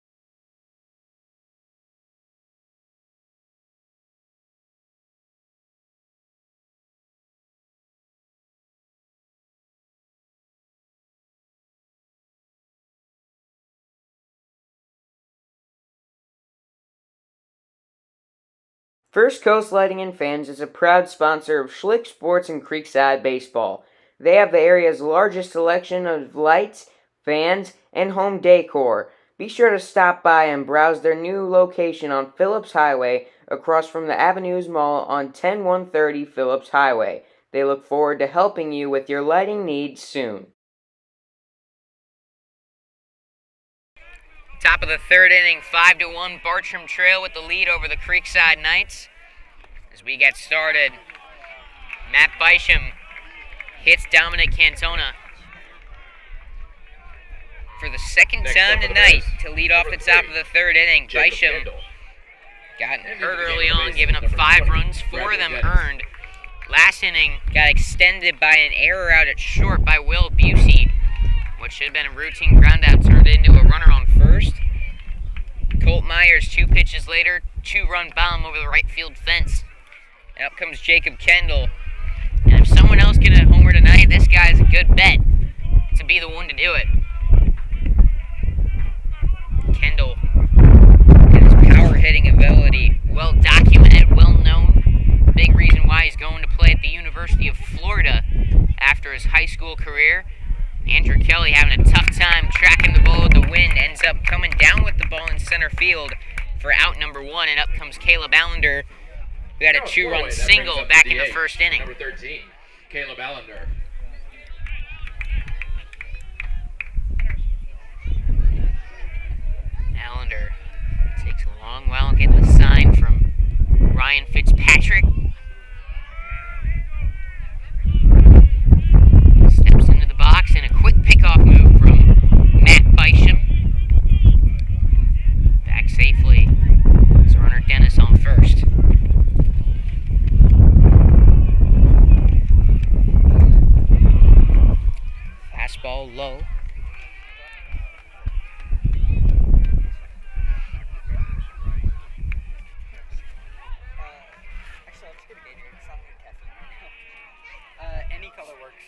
First Coast Lighting and Fans is a proud sponsor of Schlick Sports and Creekside Baseball. They have the area's largest selection of lights, fans, and home decor. Be sure to stop by and browse their new location on Phillips Highway across from the Avenues Mall on 10130 Phillips Highway. They look forward to helping you with your lighting needs soon. Top of the third inning, 5-1, Bartram Trail with the lead over the Creekside Knights. As we get started, Matt Bisham hits Dominic Cantona for the second time tonight to lead off the top of the third inning. Bisham got hurt early on, giving up 5 runs, 4 of them earned. Last inning got extended by an error out at short by Will Busey. What should have been a routine groundout turned into a runner on first. Colt Myers, 2 pitches later, 2-run bomb over the right field fence. And up comes Jacob Kendall. And if someone else gets a homer tonight, this guy's a good bet to be the one to do it. Kendall and his power hitting ability, well documented, well known. Big reason why he's going to play at the University of Florida after his high school career. Andrew Kelly having a tough time tracking the ball with the wind, ends up coming down with the ball in center field for out number 1, and up comes Caleb Allender, who had a 2-run single back in the first inning. Number 13, Caleb Allender. Allender takes a long while getting the sign from Ryan Fitzpatrick. Steps into the box and a quick pickoff move from Matt Bisham. Back safely is runner Dennis on first. Fastball low. Any color works.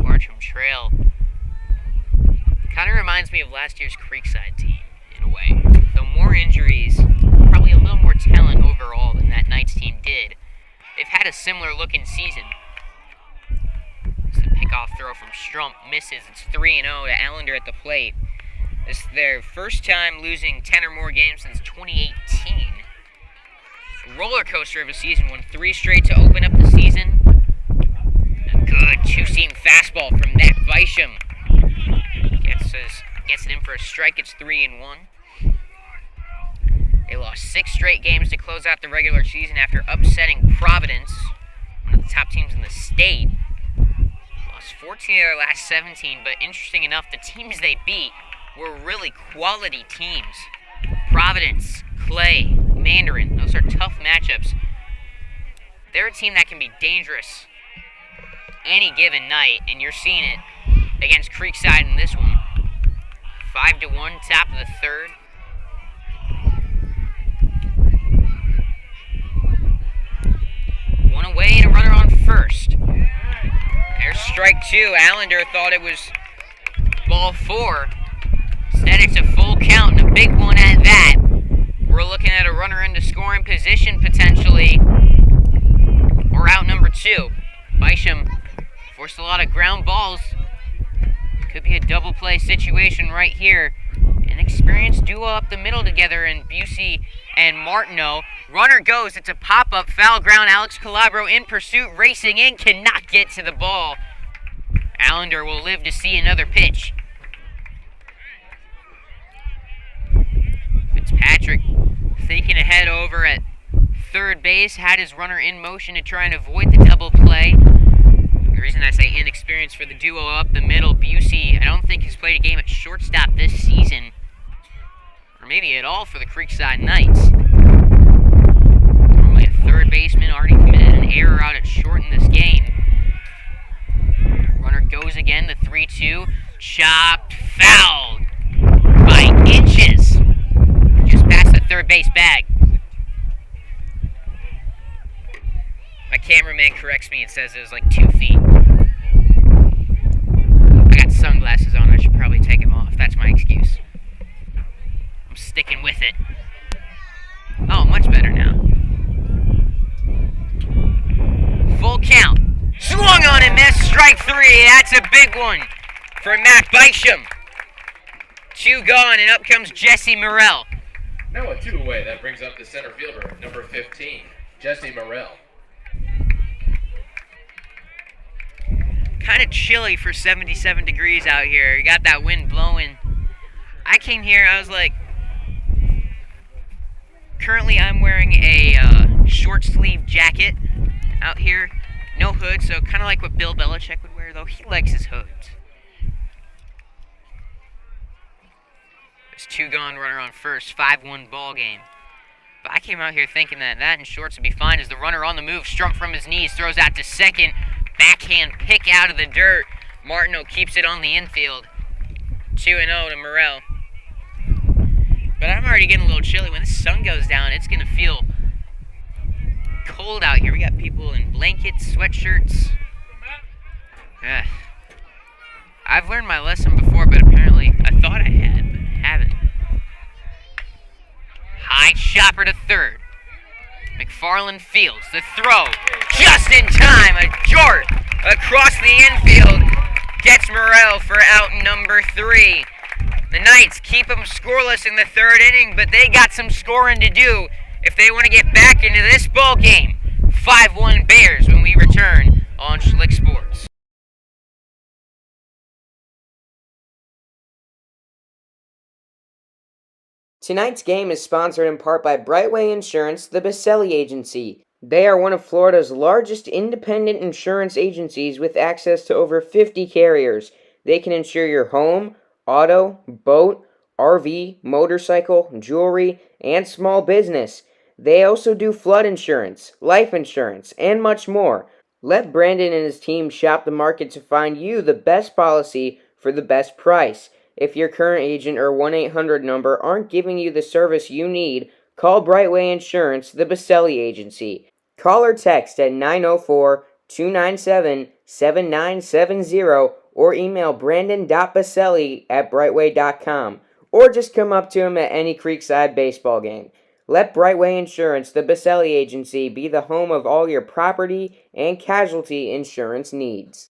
Bartram Trail kind of reminds me of last year's Creekside team in a way. Though more injuries, probably a little more talent overall than that Knights team did. They've had a similar looking season. Pickoff throw from Strump misses. It's 3-0 to Allender at the plate. This is their first time losing 10 or more games since 2018. A roller coaster of a season, won 3 straight to open up the season. A good 2-seam fastball from Matt Bisham. Gets it in for a strike. It's 3-1. They lost 6 straight games to close out the regular season after upsetting Providence, one of the top teams in the state. 14 of their last 17, but interesting enough, the teams they beat were really quality teams. Providence, Clay, Mandarin, those are tough matchups. They're a team that can be dangerous any given night, and you're seeing it against Creekside in this one. 5-1, top of the third. One away and a runner on first. There's strike 2. Allender thought it was ball 4. Instead, it's a full count and a big one at that. We're looking at a runner into scoring position potentially, or out number 2. Bisham forced a lot of ground balls. Could be a double play situation right here. An experienced duo up the middle together in Busey and Martineau. Runner goes. It's a pop-up foul ground. Alex Calabro in pursuit, racing in, cannot get to the ball. Allender will live to see another pitch. Fitzpatrick thinking ahead over at third base, had his runner in motion to try and avoid the double play. The reason I say inexperienced for the duo up the middle, Busey, I don't think he's played a game at shortstop this season, or maybe at all for the Creekside Knights. Normally a third baseman, already committed an error out at short in this game. Runner goes again, the 3-2, chopped, fouled by inches, just past the third base bag. My cameraman corrects me and says it was like 2 feet. I got sunglasses on, I should probably take them off. That's my excuse. I'm sticking with it. Oh, much better now. Full count. Swung on and missed. Strike 3. That's a big one for Matt Bysham. 2 gone, and up comes Jesse Morrell. Now a 2 away. That brings up the center fielder, number 15, Jesse Morrell. Kind of chilly for 77 degrees out here. You got that wind blowing. I came here, I was like, currently I'm wearing a short sleeve jacket out here. No hood, so kind of like what Bill Belichick would wear, though he likes his hoods. There's 2 gone, runner on first, 5-1 ball game. But I came out here thinking that and shorts would be fine as the runner on the move, struck from his knees, throws out to second. Backhand pick out of the dirt. Martineau keeps it on the infield. 2-0 to Morrell. But I'm already getting a little chilly. When the sun goes down, it's going to feel cold out here. We got people in blankets, sweatshirts. Ugh. I've learned my lesson before, but apparently I thought I had, but I haven't. High chopper to third. McFarland fields the throw. Just in time, a jort across the infield gets Morrell for out number 3. The Knights keep them scoreless in the third inning, but they got some scoring to do if they want to get back into this ball game. 5-1 Bears when we return on Schlick Sports. Tonight's game is sponsored in part by Brightway Insurance, the Baselli Agency. They are one of Florida's largest independent insurance agencies with access to over 50 carriers. They can insure your home, auto, boat, RV, motorcycle, jewelry, and small business. They also do flood insurance, life insurance, and much more. Let Brandon and his team shop the market to find you the best policy for the best price. If your current agent or 1-800 number aren't giving you the service you need, call Brightway Insurance, the Baselli Agency. Call or text at 904-297-7970 or email brandon.baselli@brightway.com, or just come up to him at any Creekside baseball game. Let Brightway Insurance, the Baselli Agency, be the home of all your property and casualty insurance needs.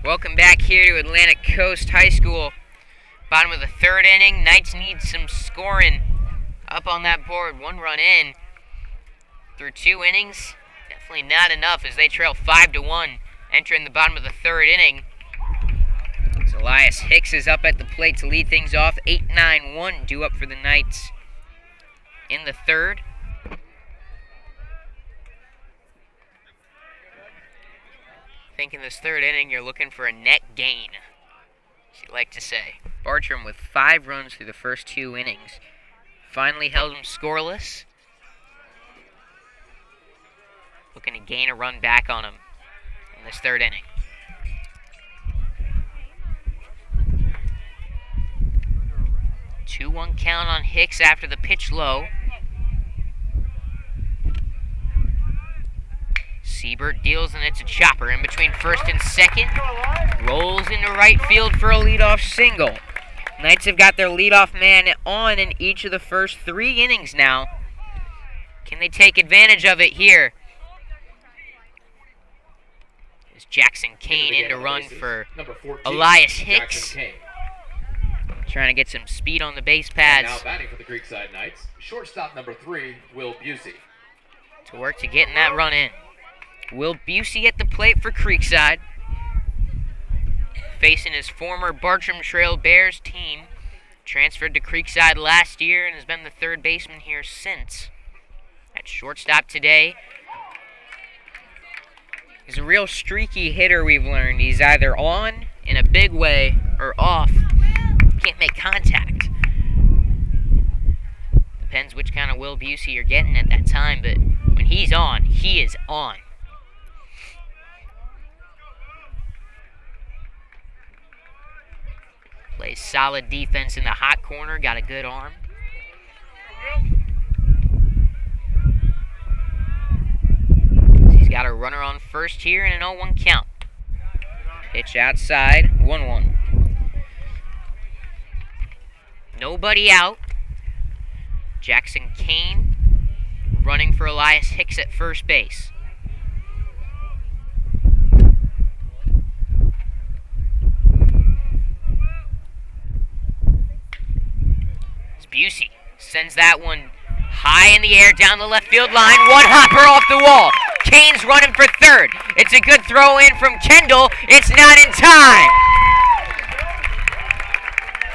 Welcome back here to Atlantic Coast High School. Bottom of the third inning. Knights need some scoring up on that board. 1 run in through 2 innings. Definitely not enough as they trail 5-1 entering the bottom of the third inning. So Elias Hicks is up at the plate to lead things off. 8-9-1 due up for the Knights in the third. I think in this third inning, you're looking for a net gain, as you like to say. Bartram with 5 runs through the first 2 innings. Finally held them scoreless. Looking to gain a run back on them in this third inning. Two-one count on Hicks after the pitch low. Siebert deals, and it's a chopper in between first and second. Rolls into right field for a leadoff single. Knights have got their leadoff man on in each of the first 3 innings now. Can they take advantage of it here? Is Jackson Kane in to run for Elias Hicks. Trying to get some speed on the base And pads. now batting for the Creekside Knights, shortstop number 3, Will Busey. To work to getting that run in. Will Busey at the plate for Creekside. Facing his former Bartram Trail Bears team. Transferred to Creekside last year and has been the third baseman here since. At shortstop today. He's a real streaky hitter, we've learned. He's either on in a big way or off. Can't make contact. Depends which kind of Will Busey you're getting at that time, but when he's on, he is on. Plays solid defense in the hot corner, got a good arm. He's got a runner on first here and an 0-1 count. Pitch outside, 1-1. Nobody out. Jackson Kane running for Elias Hicks at first base. Busey sends that one high in the air down the left field line. One hopper off the wall. Kane's running for third. It's a good throw in from Kendall. It's not in time.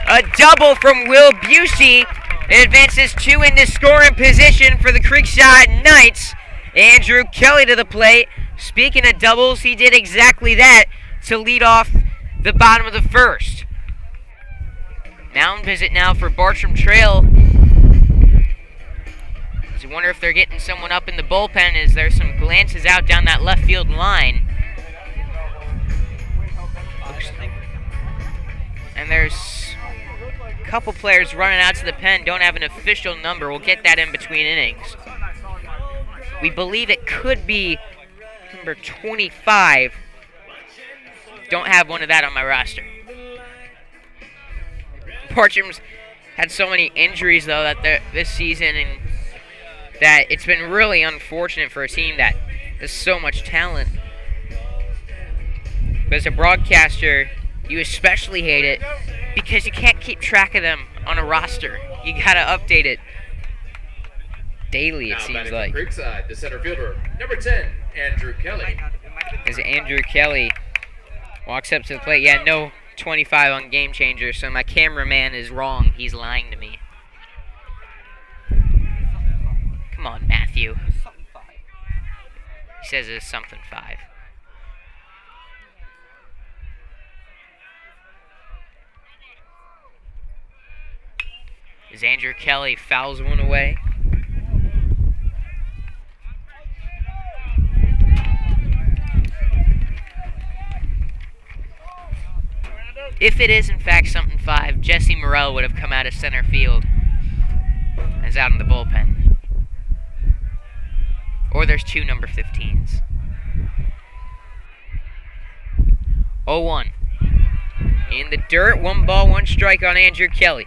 A double from Will Busey. It advances 2 into scoring position for the Creekside Knights. Andrew Kelly to the plate. Speaking of doubles, he did exactly that to lead off the bottom of the first. Mound visit now for Bartram Trail. I wonder if they're getting someone up in the bullpen as there's some glances out down that left field line. And there's a couple players running out to the pen, don't have an official number. We'll get that in between innings. We believe it could be number 25. Don't have one of that on my roster. Bartram's had so many injuries, though, that this season, and that it's been really unfortunate for a team that has so much talent. But as a broadcaster, you especially hate it because you can't keep track of them on a roster. You gotta update it daily, it seems like. Creekside, the center fielder, number 10, Andrew Kelly. As Andrew Kelly walks up to the plate, yeah, no 25 on Game Changer, so my cameraman is wrong. He's lying to me. Come on, Matthew. He says it's something 5. As Andrew Kelly fouls one away. If it is, in fact, something 5, Jesse Morrell would have come out of center field and is out in the bullpen. Or there's 2 number 15s. 0-1. In the dirt, 1 ball, 1 strike on Andrew Kelly.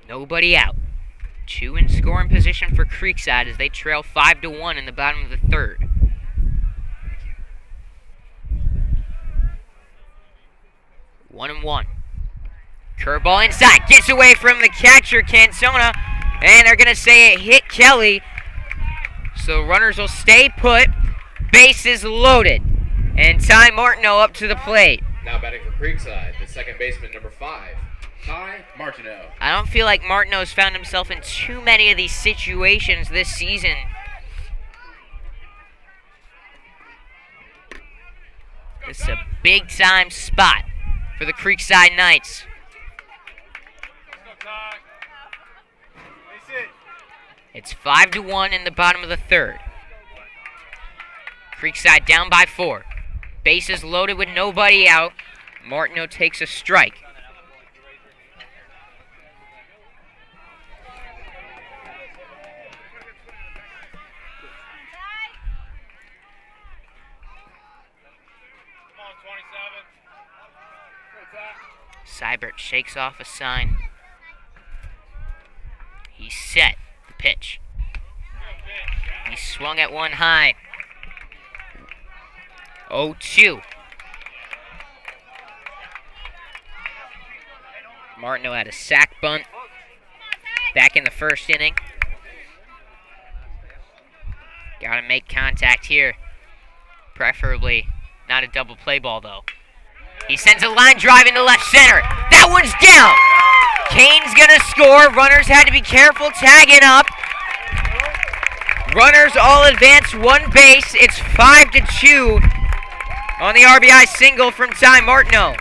Nobody out. 2 in scoring position for Creekside as they trail 5-1 in the bottom of the third. One and 1. Curveball inside. Gets away from the catcher, Cantona. And they're going to say it hit Kelly. So runners will stay put. Bases loaded. And Ty Martineau up to the plate. Now batting for Creekside, the second baseman, number 5, Ty Martineau. I don't feel like Martineau's found himself in too many of these situations this season. This is a big-time spot for the Creekside Knights. It's 5-1 in the bottom of the third. Creekside down by 4. Bases loaded with nobody out. Martineau takes a strike. Seibert shakes off a sign. He He's set. The pitch. He swung at one high. 0-2. Martineau had a sac bunt back in the first inning. Gotta make contact here. Preferably not a double play ball, though. He sends a line drive into left center. That one's down. Kane's gonna score. Runners had to be careful tagging up. Runners all advance one base. It's 5-2 on the RBI single from Ty Martineau.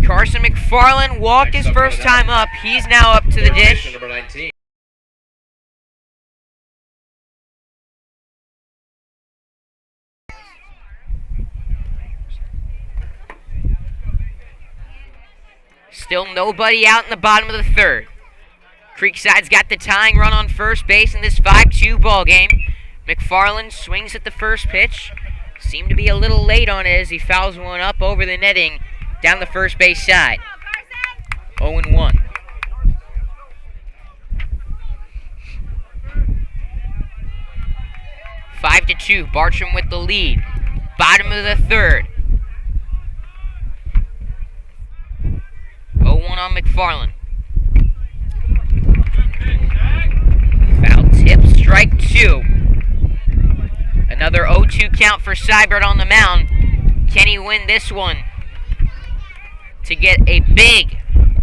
Carson McFarland walked his first time up. He's now up to the dish. Number 19. Still nobody out in the bottom of the third. Creekside's got the tying run on first base in this 5-2 ball game. McFarland swings at the first pitch. Seemed to be a little late on it as he fouls one up over the netting down the first base side. 0-1. Five to 2. Bartram with the lead. Bottom of the third. 0-1 on McFarland. Foul tip, strike 2. Another 0-2 count for Seibert on the mound. Can he win this one to get a big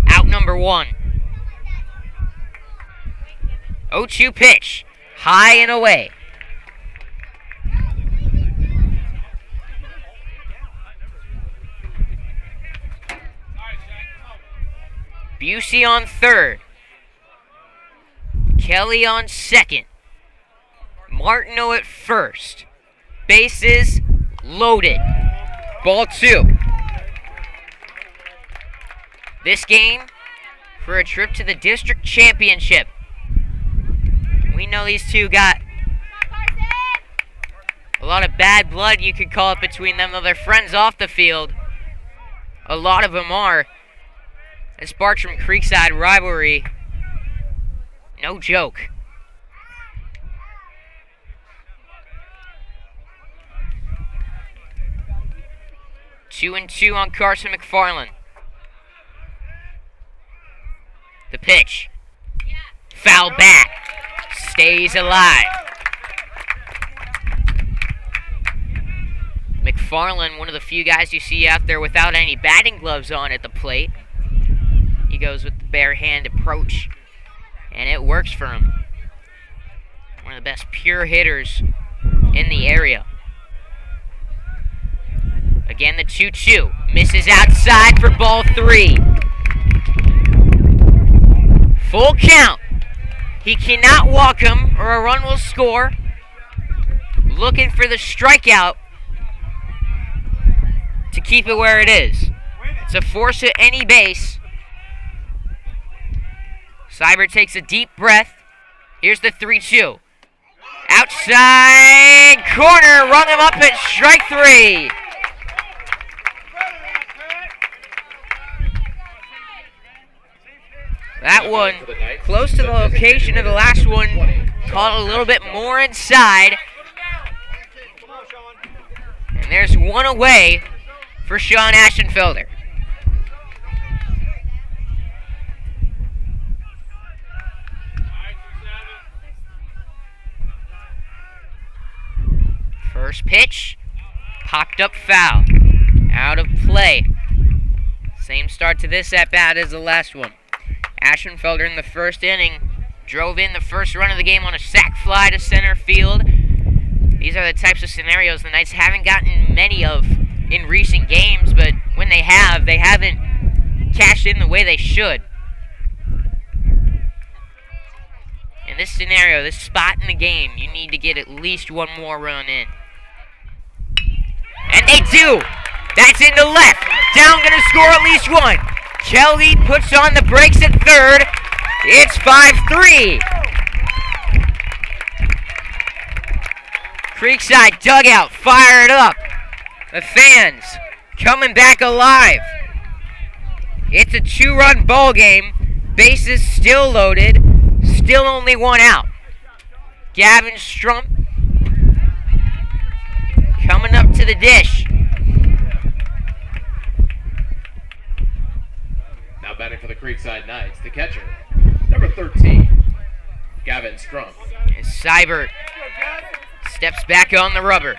out number 1? 0-2 pitch, high and away. Busey on third. Kelly on second. Martineau at first. Bases loaded. Ball 2. This game for a trip to the district championship. We know these two got a lot of bad blood, you could call it, between them, though they're friends off the field. A lot of them are. This Bartram Creekside rivalry, no joke. Two and 2 on Carson McFarland. The pitch. Foul back. Stays alive. McFarland, one of the few guys you see out there without any batting gloves on at the plate. He goes with the bare hand approach, and it works for him. One of the best pure hitters in the area. Again, the 2-2. Misses outside for ball 3. Full count. He cannot walk him or a run will score. Looking for the strikeout to keep it where it is. It's a force at any base. Seibert takes a deep breath. Here's the 3-2. Outside corner, rung him up at strike 3. That one, close to the location of the last one, caught a little bit more inside. And there's one away for Sean Aschenfelder. First pitch, popped up foul, out of play. Same start to this at-bat as the last one. Aschenfelder in the first inning drove in the first run of the game on a sac fly to center field. These are the types of scenarios the Knights haven't gotten many of in recent games, but when they have, they haven't cashed in the way they should. In this scenario, this spot in the game, you need to get at least one more run in. And they do! That's into left. Down, gonna score at least one. Kelly puts on the brakes at third. It's 5-3. Creekside dugout fired up. The fans coming back alive. It's a 2-run ball game. Bases still loaded. Still only one out. Gavin Strump coming up to the dish. Now batting for the Creekside Knights, the catcher, number 13, Gavin Strump. And Seibert steps back on the rubber.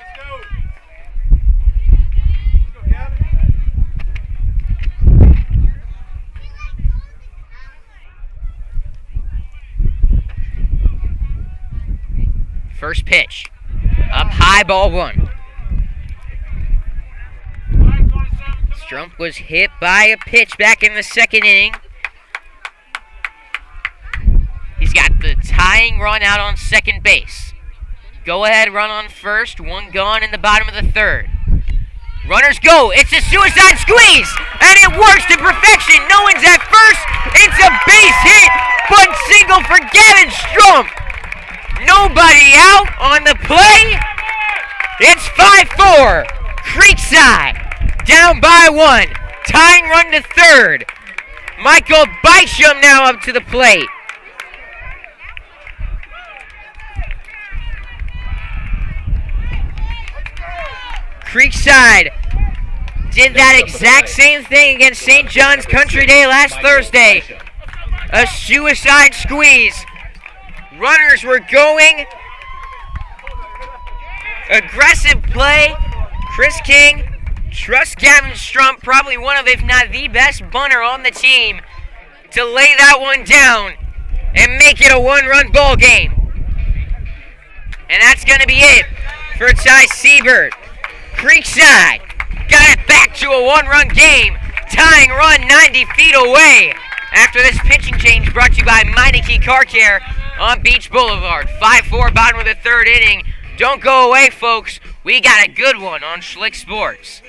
First pitch. Up high, ball 1. Strump was hit by a pitch back in the second inning. He's got the tying run out on second base. Go ahead run on first. 1 gone in the bottom of the 3rd. Runners go. It's a suicide squeeze. And it works to perfection. No one's at first. It's a base hit. Bunt single for Gavin Strump. Nobody out on the play. It's 5-4. Creekside down by 1. Tying run to 3rd. Michael Bysham now up to the plate. Creekside did that exact same thing against St. John's Country Day last Thursday. A suicide squeeze. Runners were going. Aggressive play. Chris King trusts Gavin Strump, probably one of, if not the best bunter on the team, to lay that one down and make it a 1-run ball game. And that's going to be it for Ty Siebert. Creekside got it back to a 1-run game. Tying run 90 feet away. After this pitching change brought to you by Meineke Car Care on Beach Boulevard. 5-4 bottom of the 3rd inning. Don't go away, folks. We got a good one on Schlick Sports.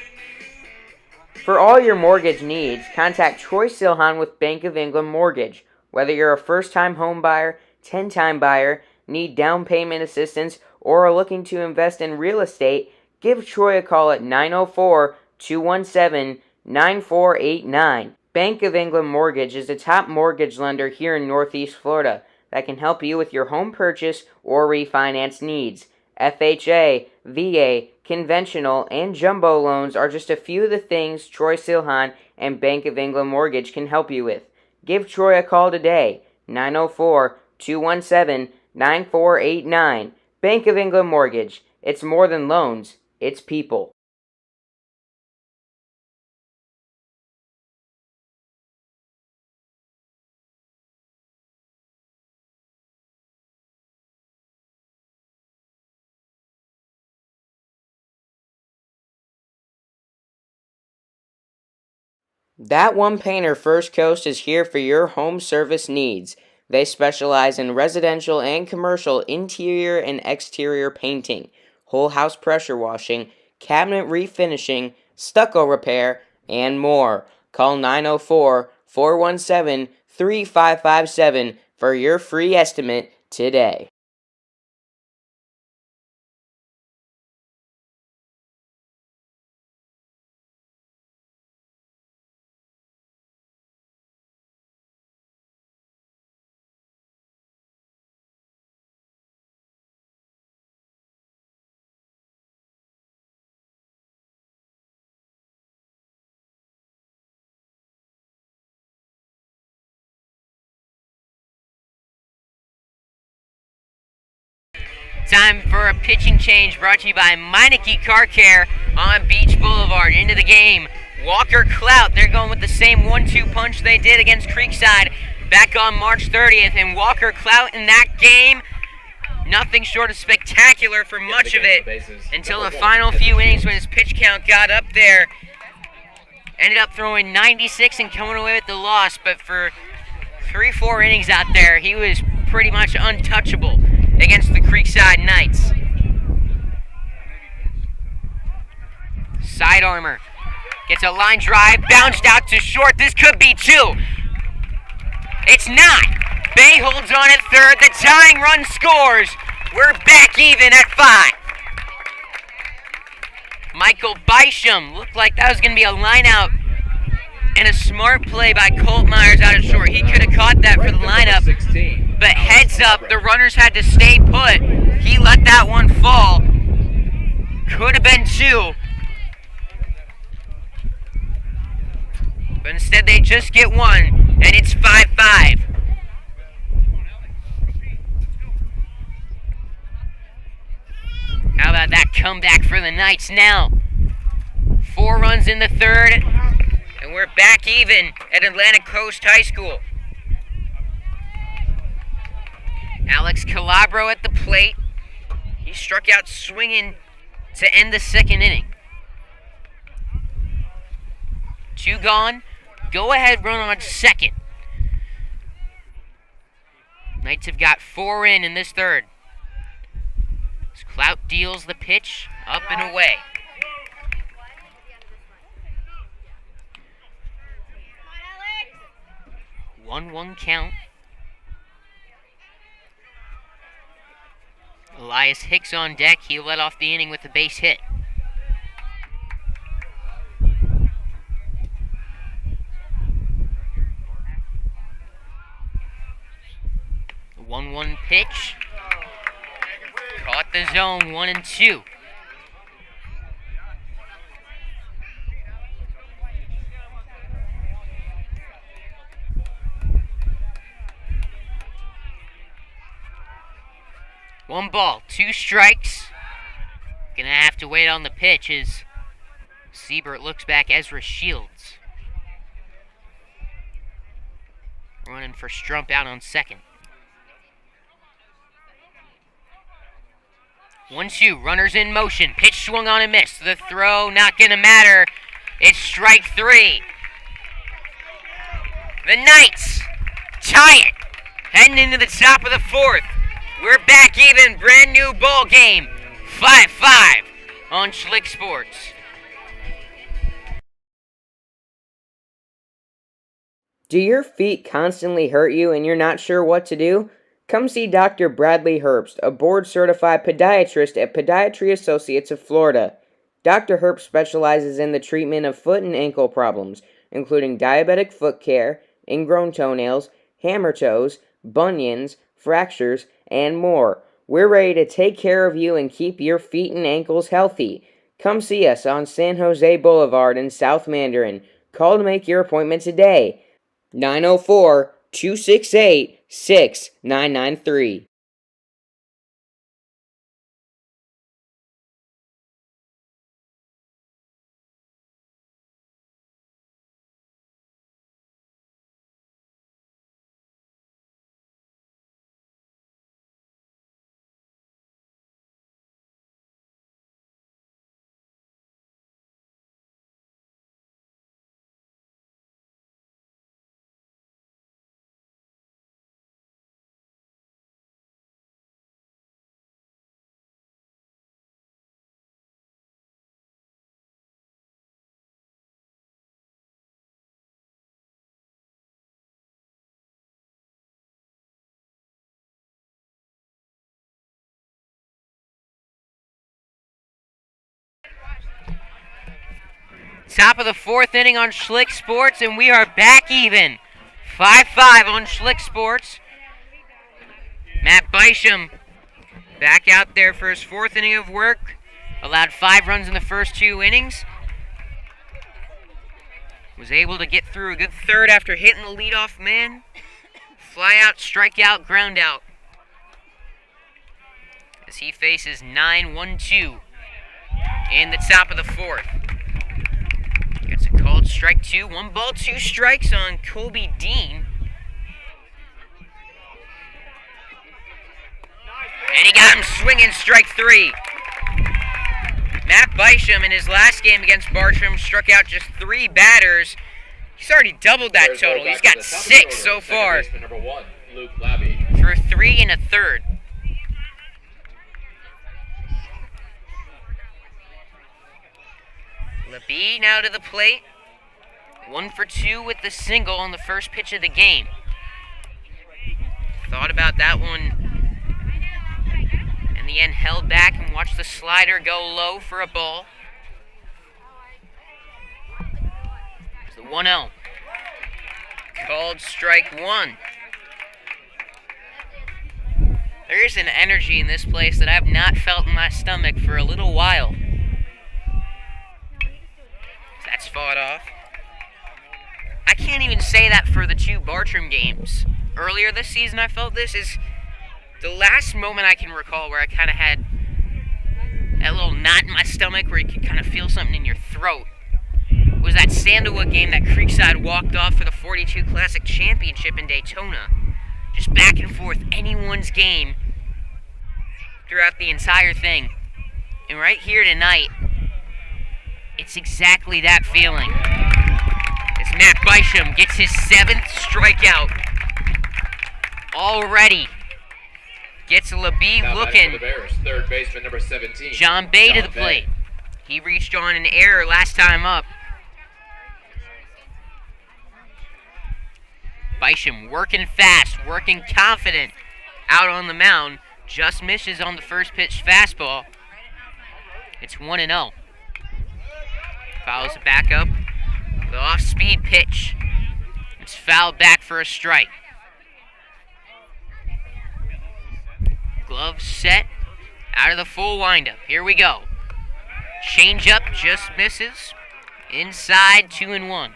For all your mortgage needs, contact Troy Silhan with Bank of England Mortgage. Whether you're a first-time home buyer, 10-time buyer, need down payment assistance, or are looking to invest in real estate, give Troy a call at 904-217-9489. Bank of England Mortgage is the top mortgage lender here in Northeast Florida that can help you with your home purchase or refinance needs. FHA, VA, conventional, and jumbo loans are just a few of the things Troy Silhan and Bank of England Mortgage can help you with. Give Troy a call today, 904-217-9489. Bank of England Mortgage. It's more than loans, it's people. That One Painter First Coast is here for your home service needs. They specialize in residential and commercial interior and exterior painting, whole house pressure washing, cabinet refinishing, stucco repair, and more. Call 904-417-3557 for your free estimate today. Time for a pitching change brought to you by Meineke Car Care on Beach Boulevard. Into the game, Walker Clout. They're going with the same 1-2 punch they did against Creekside back on March 30th. And Walker Clout in that game, nothing short of spectacular for much of it until the final few innings when his pitch count got up there. Ended up throwing 96 and coming away with the loss. But for 3-4 innings out there, he was pretty much untouchable against the Creekside Knights. Side armor gets a line drive, bounced out to short. This could be 2. It's not. Bay holds on at 3rd. The tying run scores. We're back even at 5. Michael Bysham looked like that was going to be a line out And a smart play by Colt Myers out of short. He could have caught that for the lineup. 16. But heads up, the runners had to stay put. He let that one fall. Could have been 2. But instead they just get 1, and it's 5-5. How about that comeback for the Knights now? 4 runs in the third, and we're back even at Atlantic Coast High School. Alex Calabro at the plate. He struck out swinging to end the second inning. 2 gone. Go ahead run on second. Knights have got 4 in this third. As Clout deals the pitch up and away. 1-1 count. Elias Hicks on deck. He led off the inning with a base hit. The 1-1 pitch. Caught the zone, 1-2. One ball, 2 strikes. Gonna have to wait on the pitch as Siebert looks back. Ezra Shields running for Strump out on second. 1-2, runners in motion. Pitch swung on and missed. The throw not gonna matter. It's strike 3. The Knights tie it. Heading into the top of the 4th. We're back even, brand new ball game. 5-5 on Schlick Sports. Do your feet constantly hurt you and you're not sure what to do? Come see Dr. Bradley Herbst, a board-certified podiatrist at Podiatry Associates of Florida. Dr. Herbst specializes in the treatment of foot and ankle problems, including diabetic foot care, ingrown toenails, hammer toes, bunions, fractures, and more. We're ready to take care of you and keep your feet and ankles healthy. Come see us on San Jose Boulevard in South Mandarin. Call to make your appointment today. 904-268-6993. Top of the 4th inning on Schlick Sports, and we are back even. 5-5 on Schlick Sports. Matt Bisham back out there for his 4th inning of work. Allowed 5 runs in the first 2 innings. Was able to get through a good third after hitting the leadoff man. Fly out, strike out, ground out. As he faces 9-1-2 in the top of the 4th. Gets a called strike 2. 1 ball, 2 strikes on Colby Dean. And he got him swinging, strike 3. Matt Bisham in his last game against Bartram struck out just 3 batters. He's already doubled that total. He's got 6 so far. Number 1, Luke Labby. Through 3 1/3. Labie now to the plate. 1 for 2 with the single on the first pitch of the game. Thought about that one. In the end, held back and watched the slider go low for a ball. It's the 1-0. Called strike one. There is an energy in this place that I have not felt in my stomach for a little while. That's fought off. I can't even say that for the two Bartram games. Earlier this season, I felt this is the last moment I can recall where I kind of had that little knot in my stomach where you could kind of feel something in your throat. It was that Sandalwood game that Creekside walked off for the 42 Classic Championship in Daytona. Just back and forth, anyone's game throughout the entire thing. And right here tonight, it's exactly that feeling. As Matt Bisham gets his 7th strikeout already. Gets LeBee Now looking. for the Bears, third baseman number 17. John Bay to the plate. He reached on an error last time up. Bisham working fast, working confident out on the mound. Just misses on the first pitch fastball. It's 1-0. Fouls it back up. The off-speed pitch. It's fouled back for a strike. Glove set. Out of the full windup. Here we go. Change up, just misses. Inside, 2-1.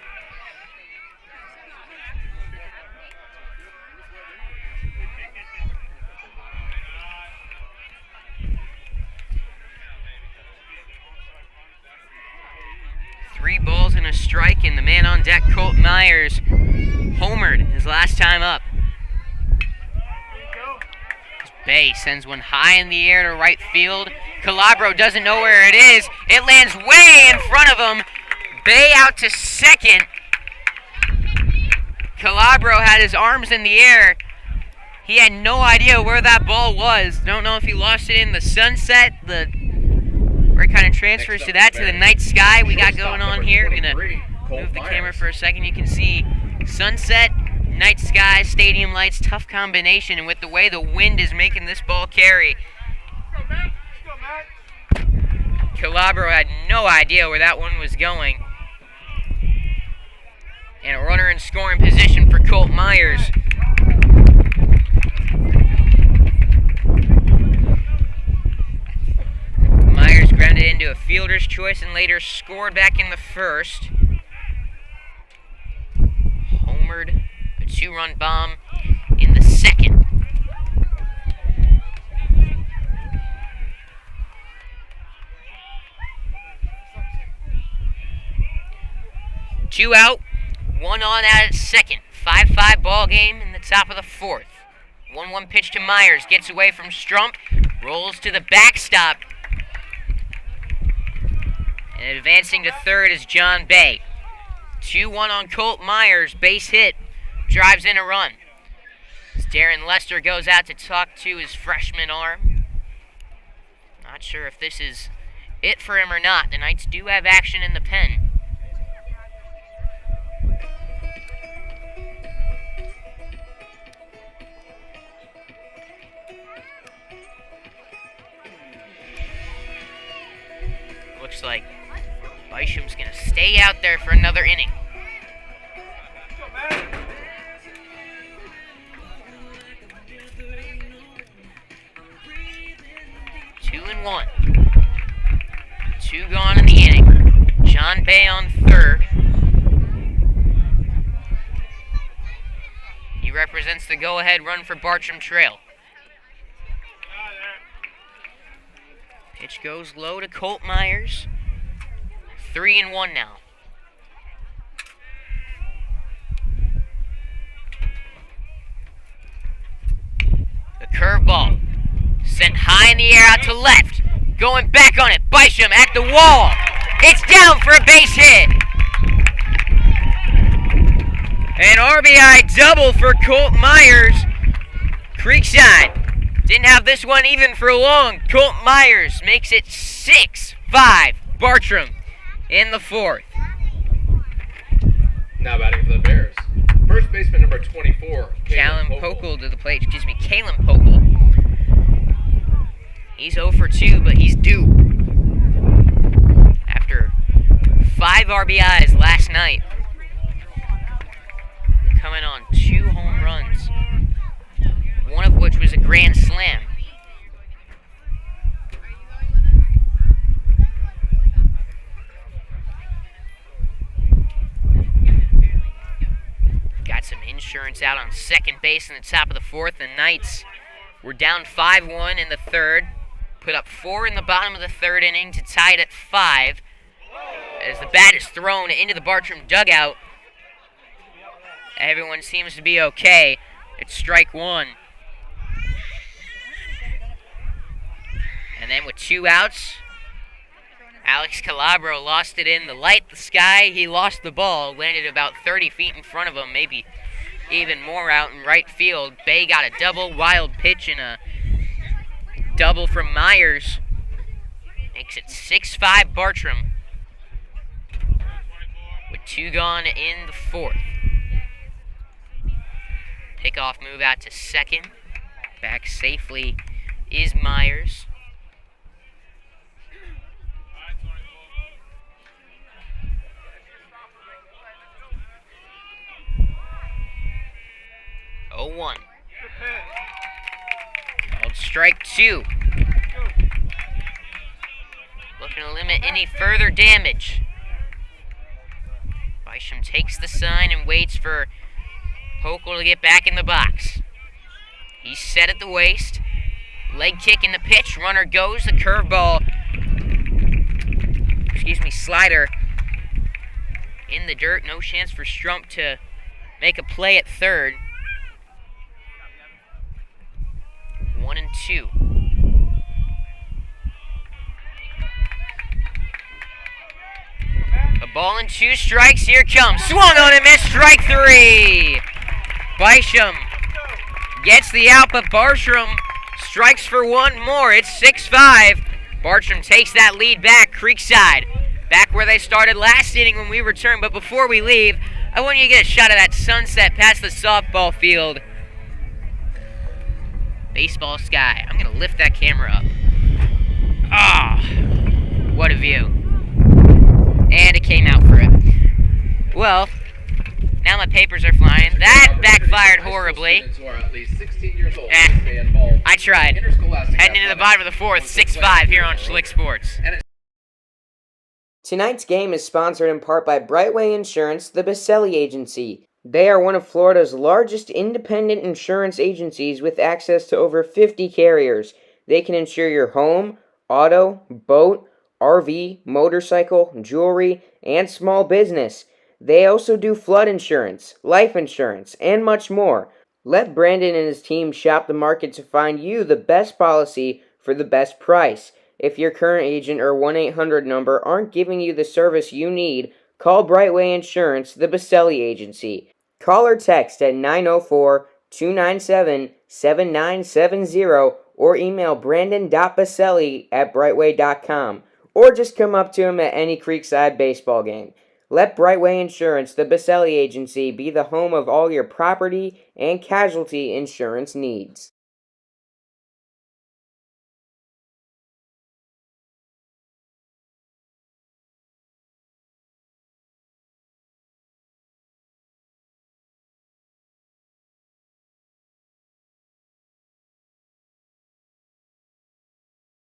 Three balls and a strike, and the man on deck, Colt Myers, homered his last time up. Bay sends one high in the air to right field. Calabro doesn't know where it is. It lands way in front of him. Bay out to second. Calabro had his arms in the air. He had no idea where that ball was. Don't know if he lost it in the sunset, where it kind of transfers to that, to the night sky we got going on here. I'm going to move the camera for a second. You can see sunset, night sky, stadium lights, tough combination. And with the way the wind is making this ball carry, Calabro had no idea where that one was going. And a runner in scoring position for Colt Myers. Myers grounded into a fielder's choice and later scored back in the first. Homered, a 2-run bomb in the second. Two out, one on out at second. 5-5 ball game in the top of the fourth. 1-1 pitch to Myers, gets away from Strump, rolls to the backstop. And advancing to third is John Bay. 2-1 on Colt Myers, base hit, drives in a run. As Darren Lester goes out to talk to his freshman arm. Not sure if this is it for him or not. The Knights do have action in the pen. Looks like Bisham's going to stay out there for another inning. Two and one. Two gone in the inning. John Bay on third. He represents the go-ahead run for Bartram Trail. Pitch goes low to Colt Myers. 3-1 now. The curveball sent high in the air out to left. Going back on it. Bisham at the wall. It's down for a base hit. An RBI double for Colt Myers. Creekside didn't have this one even for long. Colt Myers makes it 6-5. Bartram in the fourth. Now batting for the Bears, first baseman number 24, Callum Pokel to the plate. Calum Pokel. He's 0 for 2, but he's due. After 5 RBIs last night. coming on 2 home runs, one of which was a grand slam. Got some insurance out on second base in the top of the 4th. The Knights were down 5-1 in the 3rd. Put up 4 in the bottom of the 3rd inning to tie it at 5. As the bat is thrown into the Bartram dugout, everyone seems to be okay. It's strike 1. And then with 2 outs, Alex Calabro lost it in the light, the sky. He lost the ball, landed about 30 feet in front of him, maybe even more out in right field. Bay got a double, wild pitch, and a double from Myers. Makes it 6-5 Bartram with 2 gone in the 4th. Pickoff move out to second. Back safely is Myers. Oh, 0-1. Called strike 2. Looking to limit any further damage. Bisham takes the sign and waits for Pokel to get back in the box. He's set at the waist. Leg kick in the pitch. Runner goes. The curveball. Slider in the dirt. No chance for Strump to make a play at third. 1-2. A ball and 2 strikes. Here comes. Swung on and missed. Strike 3. Bisham gets the out, but Bartram strikes for 1 more. It's 6-5. Bartram takes that lead back. Creekside back where they started last inning when we return. But before we leave, I want you to get a shot of that sunset past the softball field. Baseball sky. I'm going to lift that camera up. Ah, what a view. And it came out for it. Well, now my papers are flying. That backfired horribly. I tried. Heading into the bottom of the 4th, 6-5 here on Schlick Sports. Tonight's game is sponsored in part by Brightway Insurance, the Baselli Agency. They are one of Florida's largest independent insurance agencies with access to over 50 carriers. They can insure your home, auto, boat, RV, motorcycle, jewelry, and small business. They also do flood insurance, life insurance, and much more. Let Brandon and his team shop the market to find you the best policy for the best price. If your current agent or 1-800 number aren't giving you the service you need, call Brightway Insurance, the Baselli Agency. Call or text at 904-297-7970 or email brandon.baselli@brightway.com, or just come up to him at any Creekside baseball game. Let Brightway Insurance, the Baselli Agency, be the home of all your property and casualty insurance needs.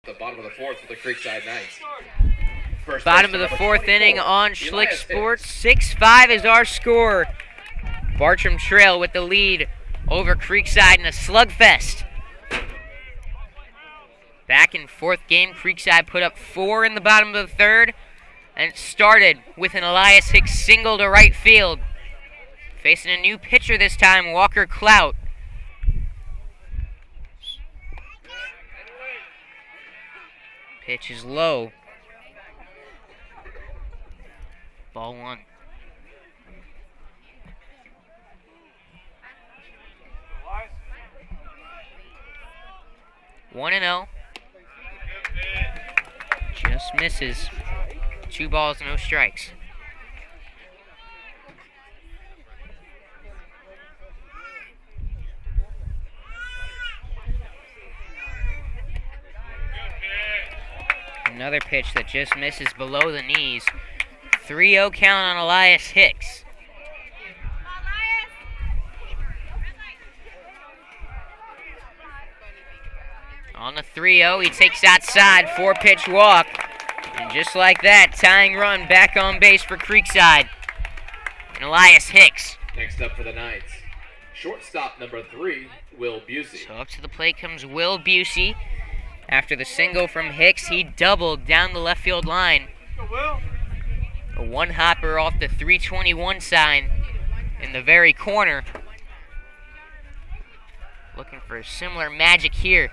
The bottom of the 4th for the Creekside Knights. Bottom of the 4th inning on Schlick Sports. 6-5 is our score. Bartram Trail with the lead over Creekside in a slugfest. Back in 4th game, Creekside put up 4 in the bottom of the 3rd, and it started with an Elias Hicks single to right field. Facing a new pitcher this time, Walker Clout. Pitch is low. Ball 1. One and 0. Just misses. 2 balls, no strikes. Another pitch that just misses below the knees. 3-0 count on Elias Hicks. On the 3-0, he takes outside, 4-pitch walk. And just like that, tying run back on base for Creekside. And Elias Hicks. Next up for the Knights, shortstop number 3, Will Busey. So up to the plate comes Will Busey. After the single from Hicks, he doubled down the left field line. A one-hopper off the 321 sign in the very corner. Looking for similar magic here.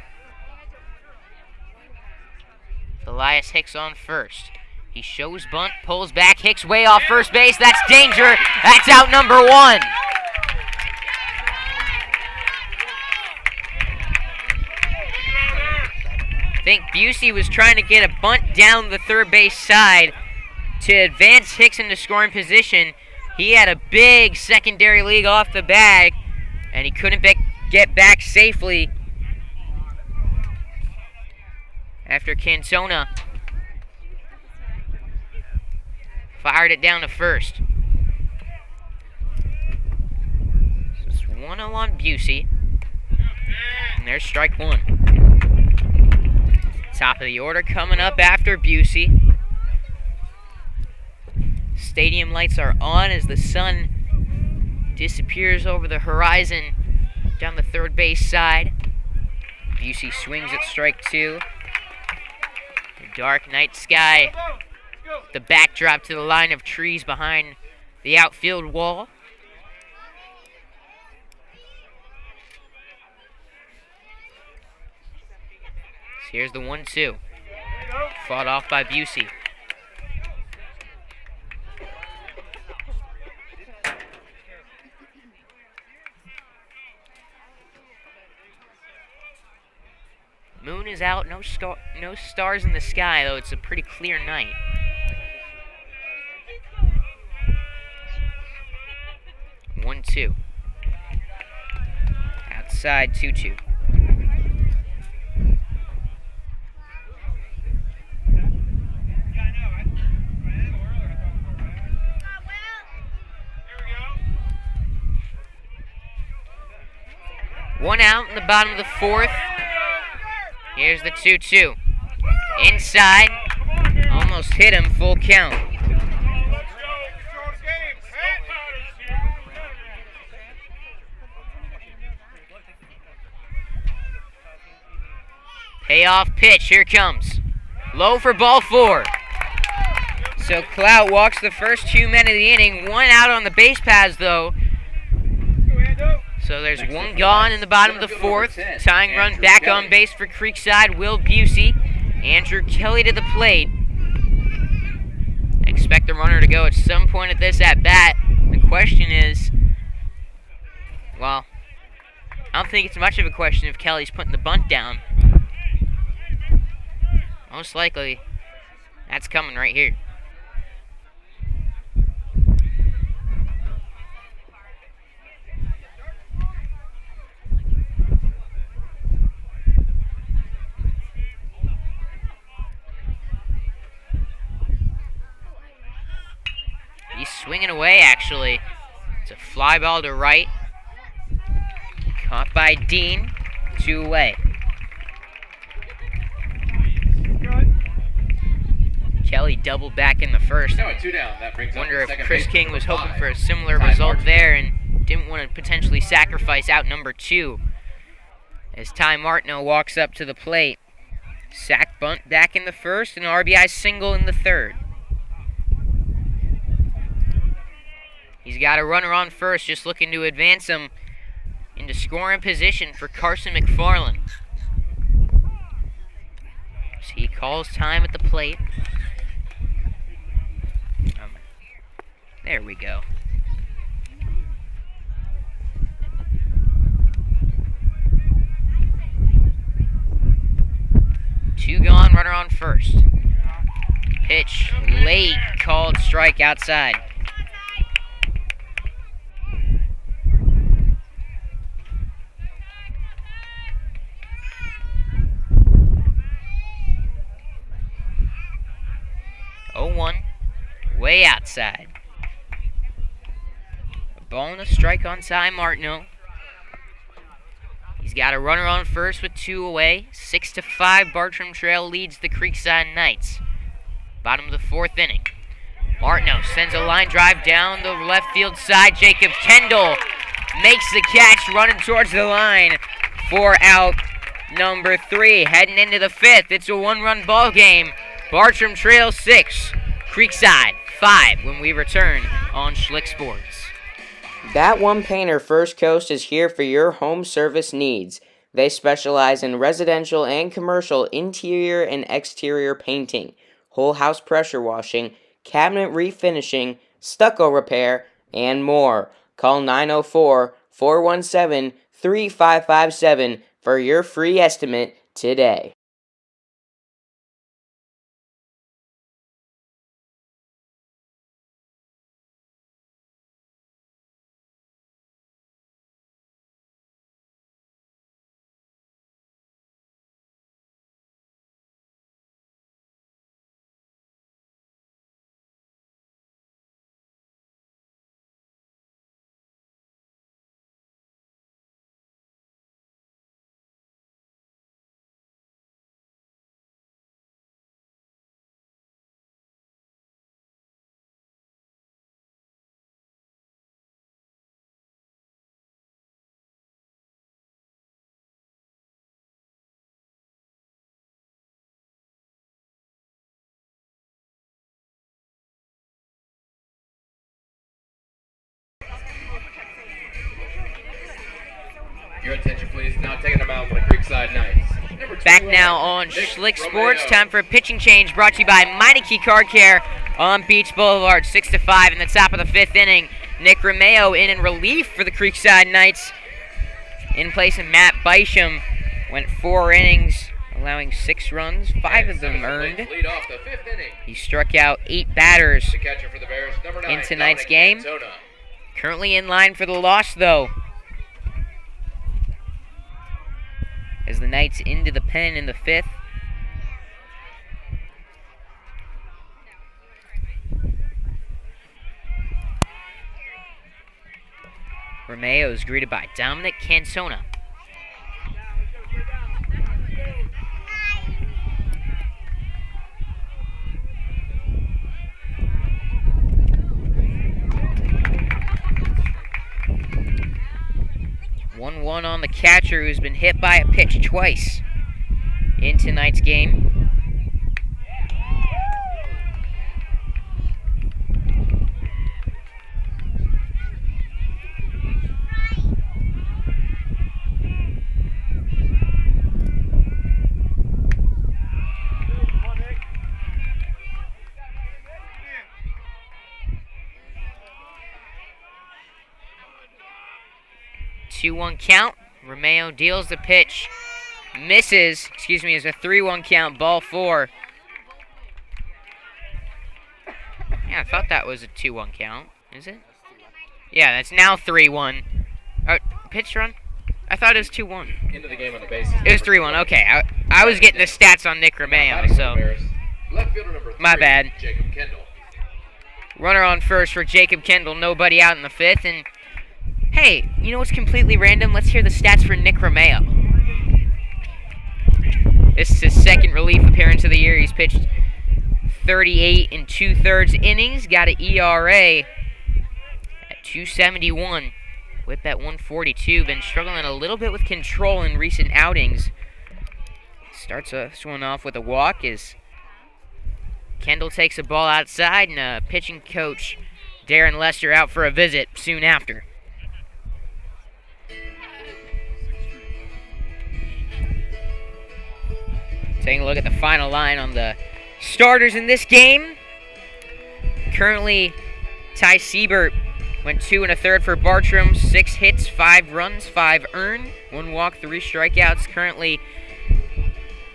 Elias Hicks on first. He shows bunt, pulls back, Hicks way off first base. That's danger. That's out number 1. I think Busey was trying to get a bunt down the third base side to advance Hicks into scoring position. He had a big secondary league off the bag, and he couldn't get back safely after Cantona fired it down to first. So it's 1-0 on Busey. And there's strike 1. Top of the order coming up after Busey. Stadium lights are on as the sun disappears over the horizon down the third base side. Busey swings at strike 2. The dark night sky, the backdrop to the line of trees behind the outfield wall. So here's the 1-2. Fought off by Busey. Moon is out, no stars in the sky, though it's a pretty clear night. One, 2. Outside, 2-2. One out in the bottom of the 4th. Here's the 2-2. Inside. Almost hit him, full count. Payoff pitch, here comes. Low for ball 4. So Clout walks the first 2 men of the inning. 1 out on the base paths, though. So there's 1 gone in the bottom of the 4th. Tying run back on base for Creekside, Will Busey. Andrew Kelly to the plate. Expect the runner to go at some point at this at bat. The question is, well, I don't think it's much of a question if Kelly's putting the bunt down. Most likely, that's coming right here. He's swinging away, actually. It's a fly ball to right. Caught by Dean. 2 away. Kelly doubled back in the first. Now at 2 down. That brings up Wonder the if second Chris baseman King was number hoping 5. for a similar Ty result Martin. there and didn't want to potentially sacrifice out number 2. As Ty Martineau walks up to the plate. Sack bunt back in the first and RBI single in the 3rd. He's got a runner on first, just looking to advance him into scoring position for Carson McFarland. So he calls time at the plate. There we go. Two gone, runner on first. Pitch late, called strike outside. Way outside. A ball and a strike on Ty Martineau. He's got a runner on first with 2 away. 6-5, Bartram Trail leads the Creekside Knights. Bottom of the 4th inning. Martineau sends a line drive down the left field side. Jacob Kendall makes the catch, running towards the line for out number 3. Heading into the 5th, it's a 1-run ball game. Bartram Trail 6, Creekside 5 when we return on Schlick Sports. That One Painter First Coast is here for your home service needs. They specialize in residential and commercial interior and exterior painting, whole house pressure washing, cabinet refinishing, stucco repair, and more. Call 904-417-3557 for your free estimate today. Your attention, please. Now taking them out for the Creekside Knights. Back now on Schlick Sports. Time for a pitching change brought to you by Meineke Car Care on Beach Boulevard. 6-5 in the top of the 5th inning. Nick Romeo in relief for the Creekside Knights. In place of Matt Bysham. Went 4 innings, allowing 6 runs, 5 of them earned. Lead off the 5th inning. He struck out 8 batters The catcher for the Bears, number 9, in tonight's Dominic game. Cantona. Currently in line for the loss, though, as the Knights into the pen in the 5th. Romeo is greeted by Dominic Cantona. One on the catcher, who's been hit by a pitch twice in tonight's game. Two-one count. Romeo deals the pitch. Misses. Is a 3-1 count. Ball 4. Yeah, I thought that was a 2-1 count. Is it? Yeah, that's now 3-1. Pitch run? I thought it was 2-1. Into the game on the bases. It was 3-1. Okay, I was getting the stats on Nick Romeo, so Left fielder number 3, my bad. Jacob Kendall. Runner on first for Jacob Kendall. Nobody out in the 5th, and hey, you know what's completely random? Let's hear the stats for Nick Romeo. This is his 2nd relief appearance of the year. He's pitched 38 2/3 innings. Got an ERA at 2.71. Whip at 142. Been struggling a little bit with control in recent outings. Starts this one off with a walk as Kendall takes a ball outside, and pitching coach Darren Lester out for a visit soon after. Taking a look at the final line on the starters in this game. Currently, Ty Siebert went 2 1/3 for Bartram. 6 hits, 5 runs, 5 earned, 1 walk, 3 strikeouts. Currently,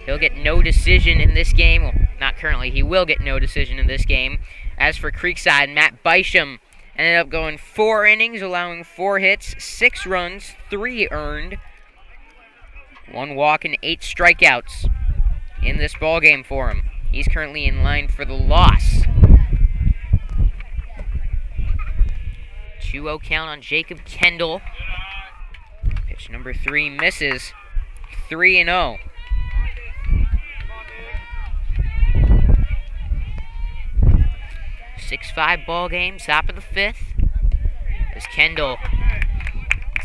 he'll get no decision in this game. Well, not currently. He will get no decision in this game. As for Creekside, Matt Bysham ended up going 4 innings, allowing 4 hits, 6 runs, 3 earned, 1 walk, and 8 strikeouts in this ball game for him. He's currently in line for the loss. 2-0 count on Jacob Kendall. Pitch number 3 misses. 3-0. Six-5 ball game, top of the 5th. As Kendall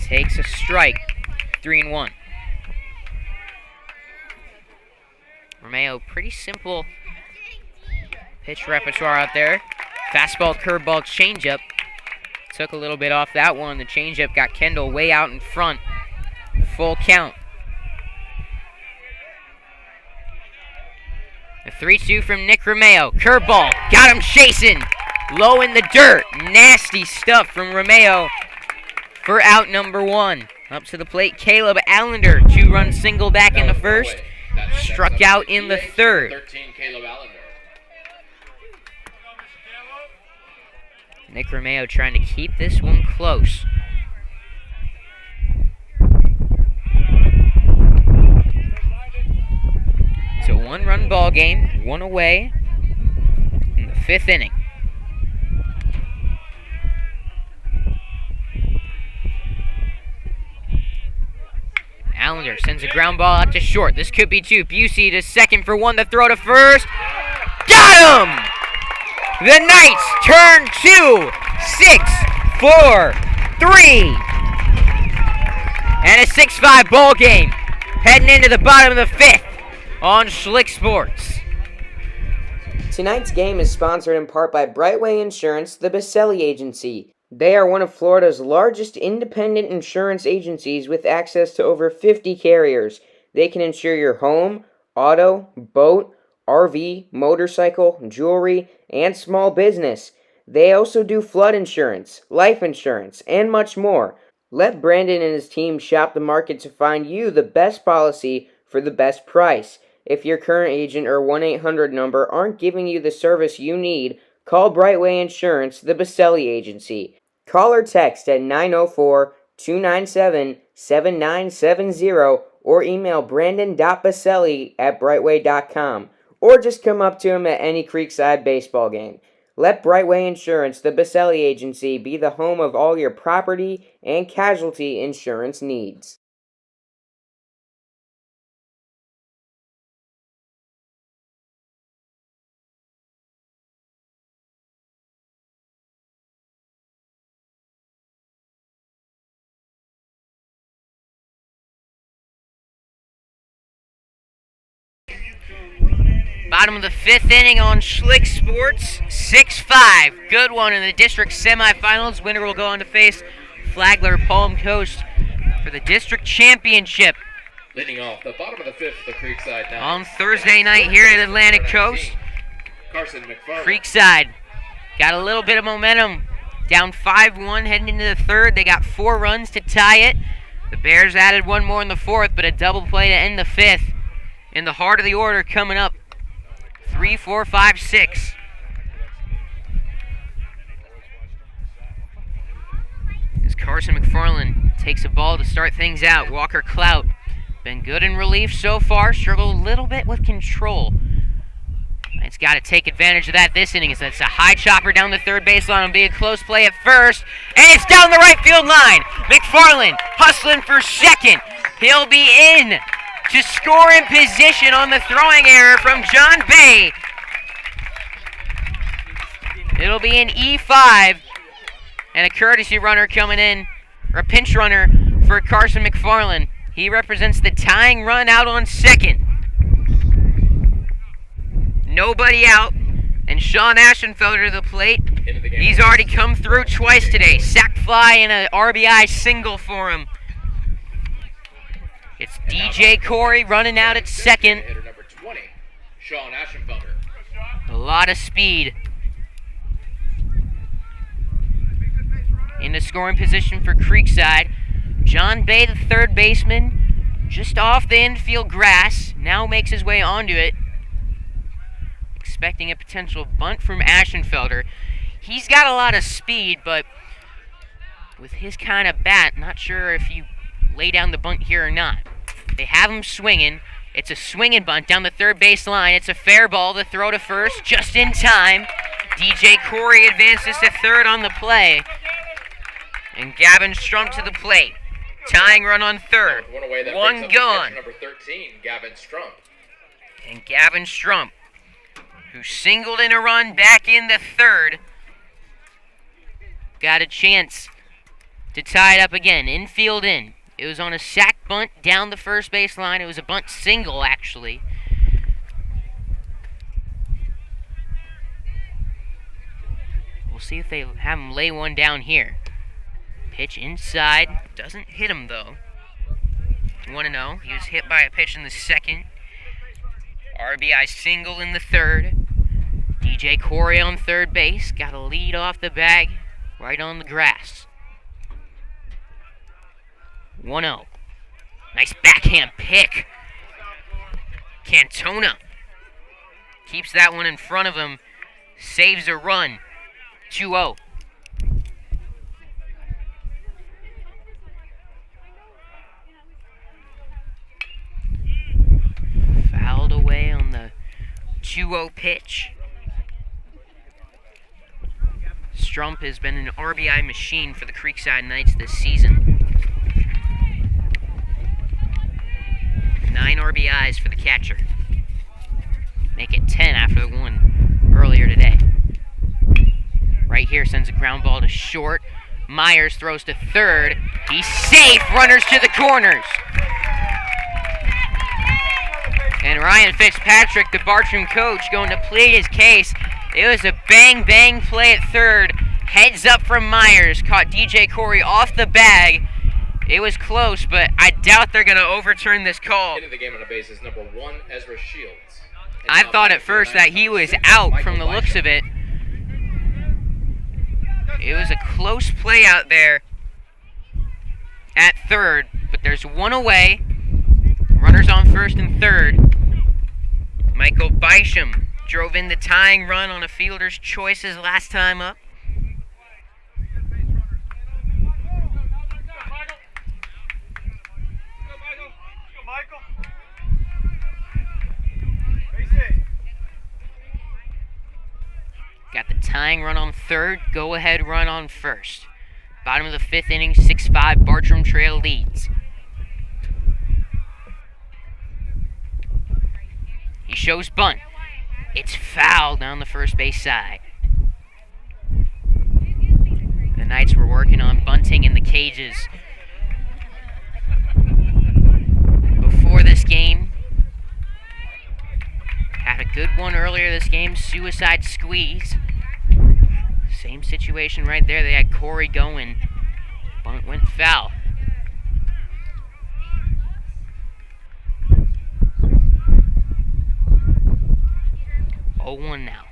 takes a strike. 3-1. Romeo, pretty simple pitch repertoire out there. Fastball, curveball, changeup. Took a little bit off that one. The changeup got Kendall way out in front. Full count. The 3-2 from Nick Romeo. Curveball. Got him chasing. Low in the dirt. Nasty stuff from Romeo for out number 1. Up to the plate, Caleb Allender. 2-run single back in the first. Struck out in the third. 13, Caleb Allender. Nick Romeo trying to keep this one close. It's a 1-run ball game, 1 away in the 5th inning. Allender sends a ground ball out to short. This could be 2. Busey to second for 1. The throw to first. Got him! The Knights turn 2, 6, 4, 3. And a 6-5 ball game heading into the bottom of the 5th on Schlick Sports. Tonight's game is sponsored in part by Brightway Insurance, the Baselli Agency. They are one of Florida's largest independent insurance agencies with access to over 50 carriers. They can insure your home, auto, boat, RV, motorcycle, jewelry, and small business. They also do flood insurance, life insurance, and much more. Let Brandon and his team shop the market to find you the best policy for the best price. If your current agent or 1-800 number aren't giving you the service you need, call Brightway Insurance, the Baselli Agency. Call or text at 904-297-7970 or email brandon.baselli@brightway.com. Or just come up to him at any Creekside baseball game. Let Brightway Insurance, the Baselli Agency, be the home of all your property and casualty insurance needs. Bottom of the 5th inning on Schlick Sports, 6-5. Good one in the district semifinals. Winner will go on to face Flagler Palm Coast for the district championship. Leading off the bottom of the 5th, the Creekside Knights. On Thursday night here at Atlantic Coast, Carson McFarland. Creekside got a little bit of momentum. Down 5-1 heading into the 3rd. They got 4 runs to tie it. The Bears added 1 more in the 4th, but a double play to end the 5th. In the heart of the order coming up. 3, 4, 5, 6. As Carson McFarland takes a ball to start things out. Walker Clout been good in relief so far. Struggled a little bit with control. It's got to take advantage of that this inning. It's a high chopper down the 3rd baseline. It'll be a close play at first. And it's down the right field line. McFarland hustling for second. He'll be in to score in position on the throwing error from John Bay. It'll be an E5 and a courtesy runner coming in, or a pinch runner for Carson McFarland. He represents the tying run out on second. Nobody out, and Sean Aschenfelder to the plate. He's already come through twice today. Sac fly and an RBI single for him. It's DJ Corey running out at second. Hitter number 20, Sean Aschenfelder. A lot of speed. In the scoring position for Creekside, John Bay, the 3rd baseman, just off the infield grass, now makes his way onto it. Expecting a potential bunt from Aschenfelder. He's got a lot of speed, but with his kind of bat, not sure if you lay down the bunt here or not. They have him swinging. It's a swinging bunt down the 3rd base line. It's a fair ball to throw to first just in time. DJ Corey advances to 3rd on the play. And Gavin Strump to the plate. Tying run on third. One away, that One brings up the gone. catcher number 13, Gavin Strump. And Gavin Strump, who singled in a run back in the third, got a chance to tie it up again. Infield in. It was on a sac bunt down the first base line. It was a bunt single, actually. We'll see if they have him lay one down here. Pitch inside. Doesn't hit him, though. 1-0. He was hit by a pitch in the second. RBI single in the third. DJ Corey on third base. Got a lead off the bag. Right on the grass. 1-0. Nice backhand pick. Cantona keeps that one in front of him. Saves a run. 2-0. Fouled away on the 2-0 pitch. Strump has been an RBI machine for the Creekside Knights this season. 9 RBIs for the catcher. Make it 10 after the one earlier today. Right here sends a ground ball to short. Myers throws to third. He's safe. Runners to the corners. And Ryan Fitzpatrick, the Bartram coach, going to plead his case. It was a bang-bang play at third. Heads up from Myers. Caught DJ Corey off the bag. It was close, but I doubt they're going to overturn this call. Into the game on a base is number 1, Ezra Shields. I thought at first that he was out from the looks of it. It was a close play out there at third, but there's one away. Runners on first and third. Michael Bysham drove in the tying run on a fielder's choices last time up. Got the tying run on third, go-ahead run on first. Bottom of the 5th inning, 6-5, Bartram Trail leads. He shows bunt. It's foul down the first base side. The Knights were working on bunting in the cages before this game. Had a good one earlier this game, suicide squeeze. Same situation right there. They had Corey going. Bunt went foul. Oh, 1 now.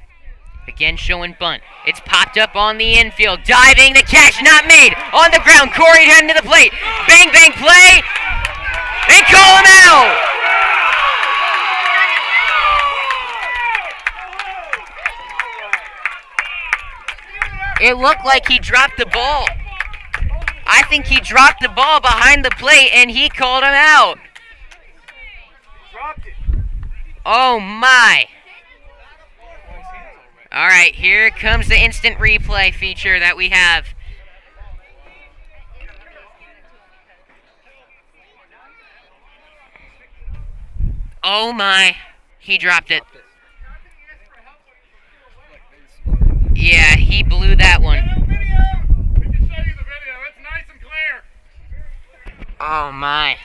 Again showing bunt. It's popped up on the infield. Diving, the catch not made. On the ground, Corey heading to the plate. Bang, bang, play. They call him out. It looked like he dropped the ball. I think he dropped the ball behind the plate and he called him out. Oh my. Alright, here comes the instant replay feature that we have. Oh my. He dropped it. Yeah, he blew that one. Oh my.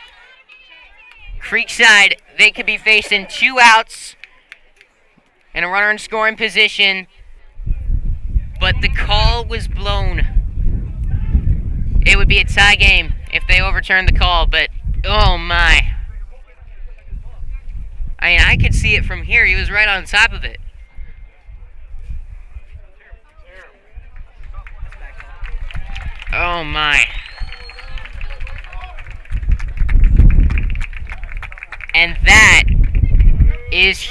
Creekside, they could be facing 2 outs and a runner in scoring position, but the call was blown. It would be a tie game if they overturned the call, but oh my. I mean, I could see it from here. He was right on top of it. Oh my. And that is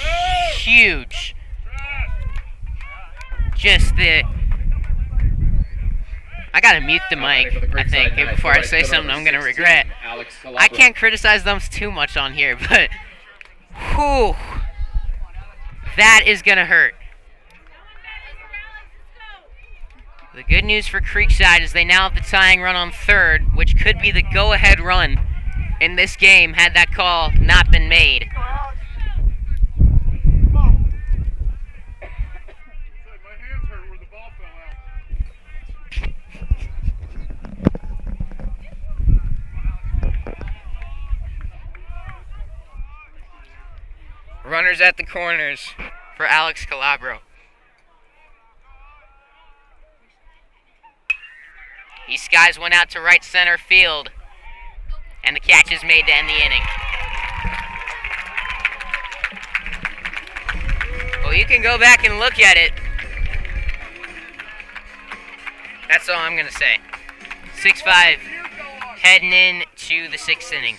huge. Just the... I gotta mute the mic, I think, before I say something I'm gonna regret. I can't criticize them too much on here, but... Whew. That is gonna hurt. The good news for Creekside is they now have the tying run on third, which could be the go-ahead run in this game had that call not been made. Runners at the corners for Alex Calabro. These guys went out to right center field, and the catch is made to end the inning. Well, you can go back and look at it. That's all I'm going to say. 6-5, heading in to the 6th inning.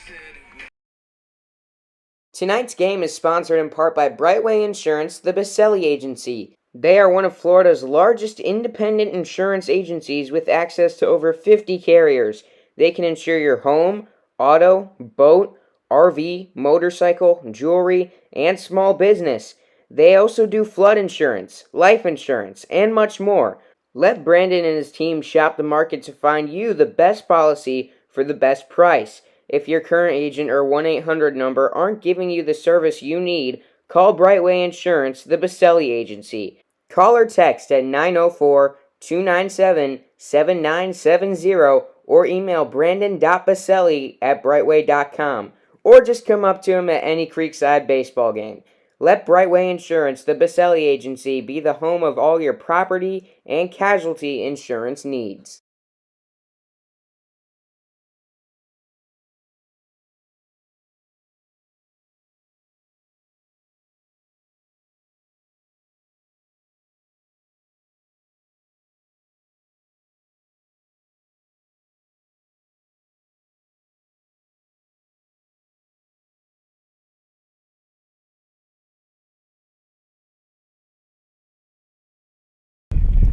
Tonight's game is sponsored in part by Brightway Insurance, the Baselli Agency. They are one of Florida's largest independent insurance agencies with access to over 50 carriers. They can insure your home, auto, boat, RV, motorcycle, jewelry, and small business. They also do flood insurance, life insurance, and much more. Let Brandon and his team shop the market to find you the best policy for the best price. If your current agent or 1-800 number aren't giving you the service you need, call Brightway Insurance, the Baselli Agency. Call or text at 904-297-7970 or email brandon.baselli@brightway.com, or just come up to him at any Creekside baseball game. Let Brightway Insurance, the Baselli Agency, be the home of all your property and casualty insurance needs.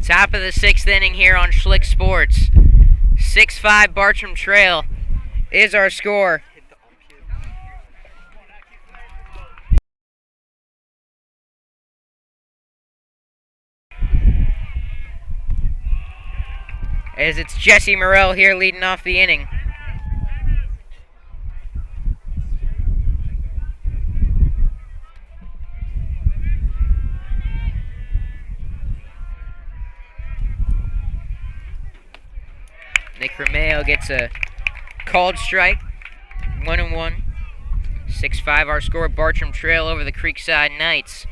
Top of the 6th inning here on Schlick Sports. 6-5 Bartram Trail is our score. As it's Jesse Morrell here leading off the inning. Nick Romeo gets a called strike, 1-1. 6-5 our score, Bartram Trail over the Creekside Knights.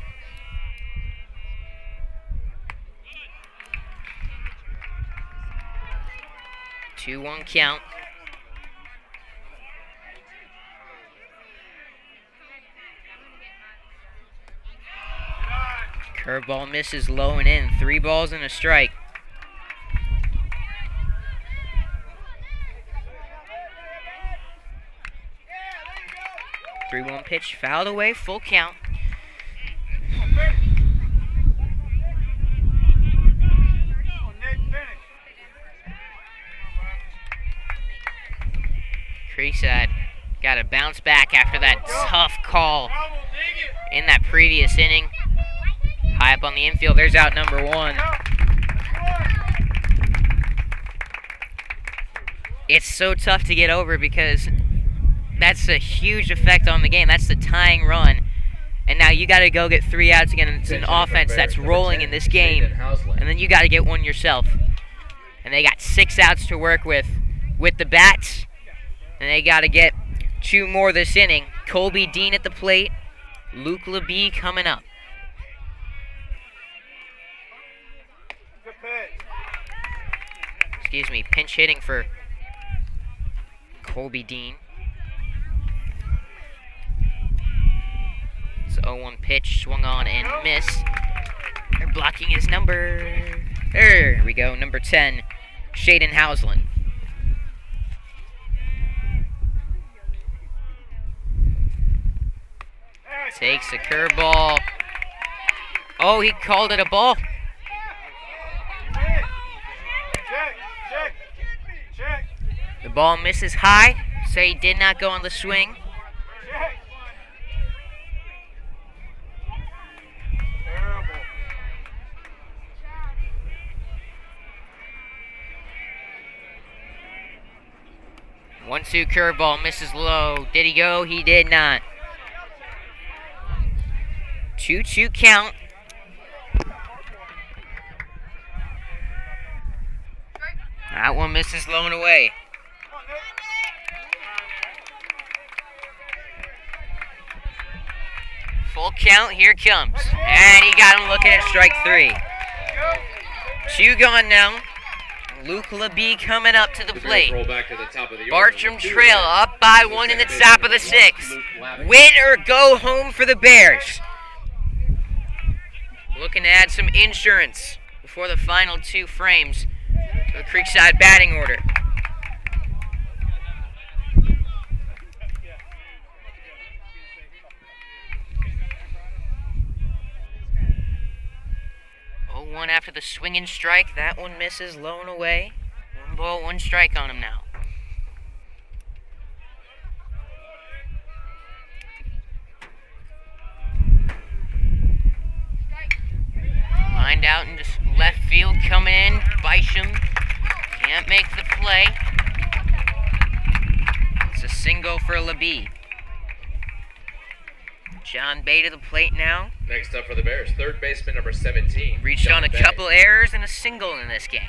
Two-one count. Curveball misses low and in. 3 balls and a strike. 3-1 pitch, fouled away, full count. Creekside got to bounce back after that tough call in that previous inning. High up on the infield, there's out number 1. It's so tough to get over because that's a huge effect on the game. That's the tying run. And now you got to go get 3 outs against an offense that's rolling in this game. And then you got to get one yourself. And they got 6 outs to work with the bats. And they got to get 2 more this inning. Colby Dean at the plate. Luke LeBee coming up. Excuse me, pinch hitting for Colby Dean. It's a 0-1 pitch, swung on and missed. They're blocking his number. There we go, number 10, Shaden Houseland. Takes a curveball. Oh, he called it a ball. The ball misses high, so he did not go on the swing. 1-2 curveball misses low. Did he go? He did not. 2-2 count. That one misses low and away. Full count, here it comes. And he got him looking at strike 3. 2 gone now. Luke LeBee coming up to the plate. Bartram Trail up by 1 in the top of the 6th. Win or go home for the Bears. Looking to add some insurance before the final 2 frames of the Creekside batting order. One after the swinging strike. That one misses low and away. 1 ball, 1 strike on him now. Lined out into left field, coming in. Bisham can't make the play. It's a single for LeBee. John Bay to the plate now. Next up for the Bears, third baseman number 17. Reached John on a Bay. couple errors and a single in this game.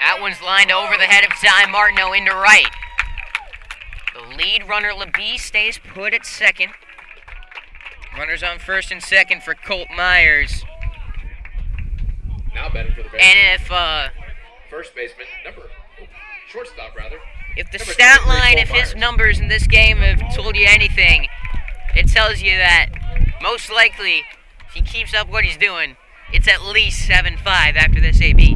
That one's lined over the head of Ty Martineau into right. The lead runner LeBee stays put at second. Runners on first and second for Colt Myers. Now batting for the Bears. And if shortstop rather. If the Number stat 23, line, Colt if his Myers. numbers in this game have told you anything, it tells you that most likely, if he keeps up what he's doing, it's at least 7-5 after this AB.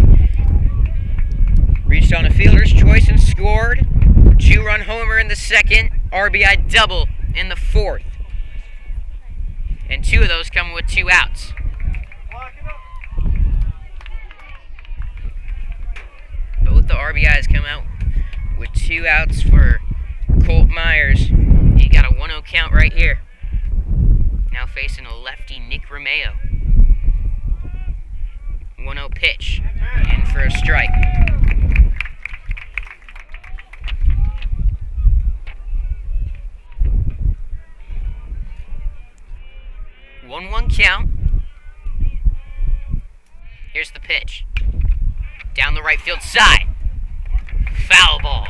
Reached on a fielder's choice and scored. 2-run homer in the second, RBI double in the fourth. And 2 of those come with 2 outs. Both the RBIs come out with 2 outs for Colt Myers. He got a 1-0 count right here. Now facing a lefty, Nick Romeo. 1-0 pitch. In for a strike. One count. Here's the pitch. Down the right field side. Foul ball.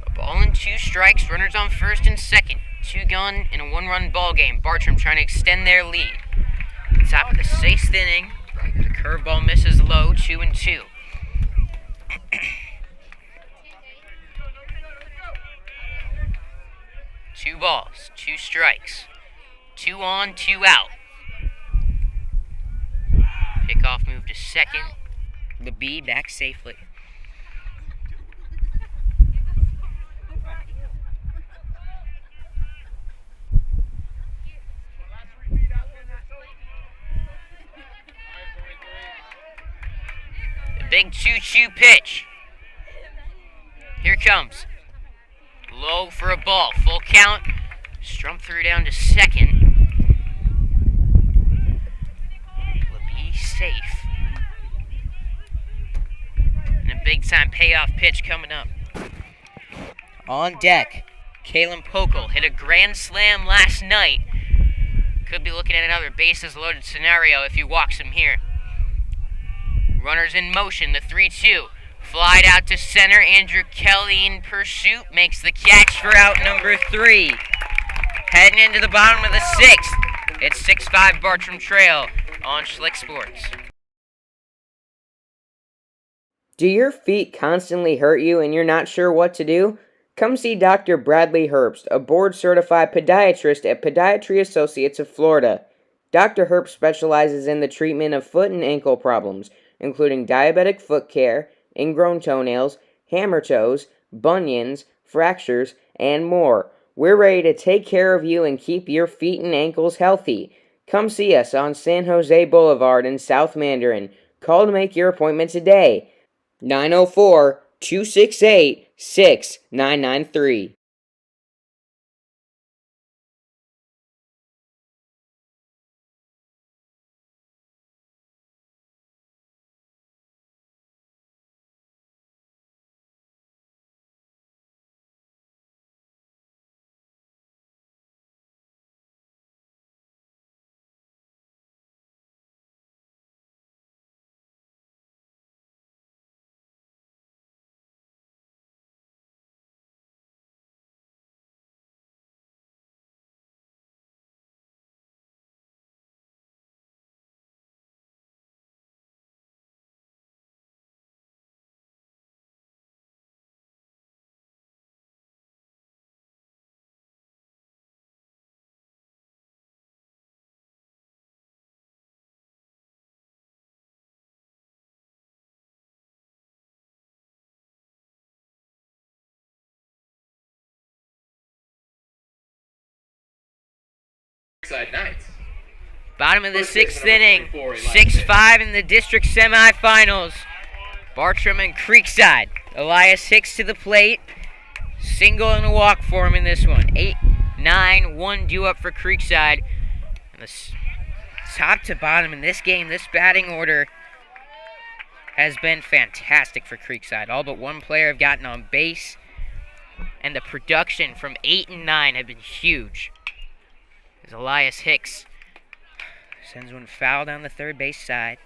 A ball and 2 strikes. Runners on first and second. 2 gone in a 1-run ball game. Bartram trying to extend their lead. Top of the 6th inning. The curveball misses low, 2-2. 2 balls, 2 strikes. 2 on, 2 out. Pickoff move to second. LeBee back safely. Big 2-2 pitch. Here it comes. Low for a ball. Full count. Strump through down to second. LeBee safe. And a big time payoff pitch coming up. On deck, Kalen Pokel hit a grand slam last night. Could be looking at another bases loaded scenario if he walks him here. Runners in motion, the 3-2. Flied out to center. Andrew Kelly in pursuit. Makes the catch for out number 3. Heading into the bottom of the 6th. It's 6-5 Bartram Trail on Schlick Sports. Do your feet constantly hurt you and you're not sure what to do? Come see Dr. Bradley Herbst, a board-certified podiatrist at Podiatry Associates of Florida. Dr. Herbst specializes in the treatment of foot and ankle problems, including diabetic foot care, ingrown toenails, hammer toes, bunions, fractures, and more. We're ready to take care of you and keep your feet and ankles healthy. Come see us on San Jose Boulevard in South Mandarin. Call to make your appointment today. 904-268-6993. Creekside Knights. Bottom of the First sixth baseman inning, number 24, Eli 6-5 in the district semifinals. Bartram and Creekside. Elias Hicks to the plate. Single and a walk for him in this one. 8-9, 1 due up for Creekside. And top to bottom in this game, this batting order has been fantastic for Creekside. All but one player have gotten on base. And the production from 8 and 9 have been huge. As Elias Hicks sends one foul down the third base side.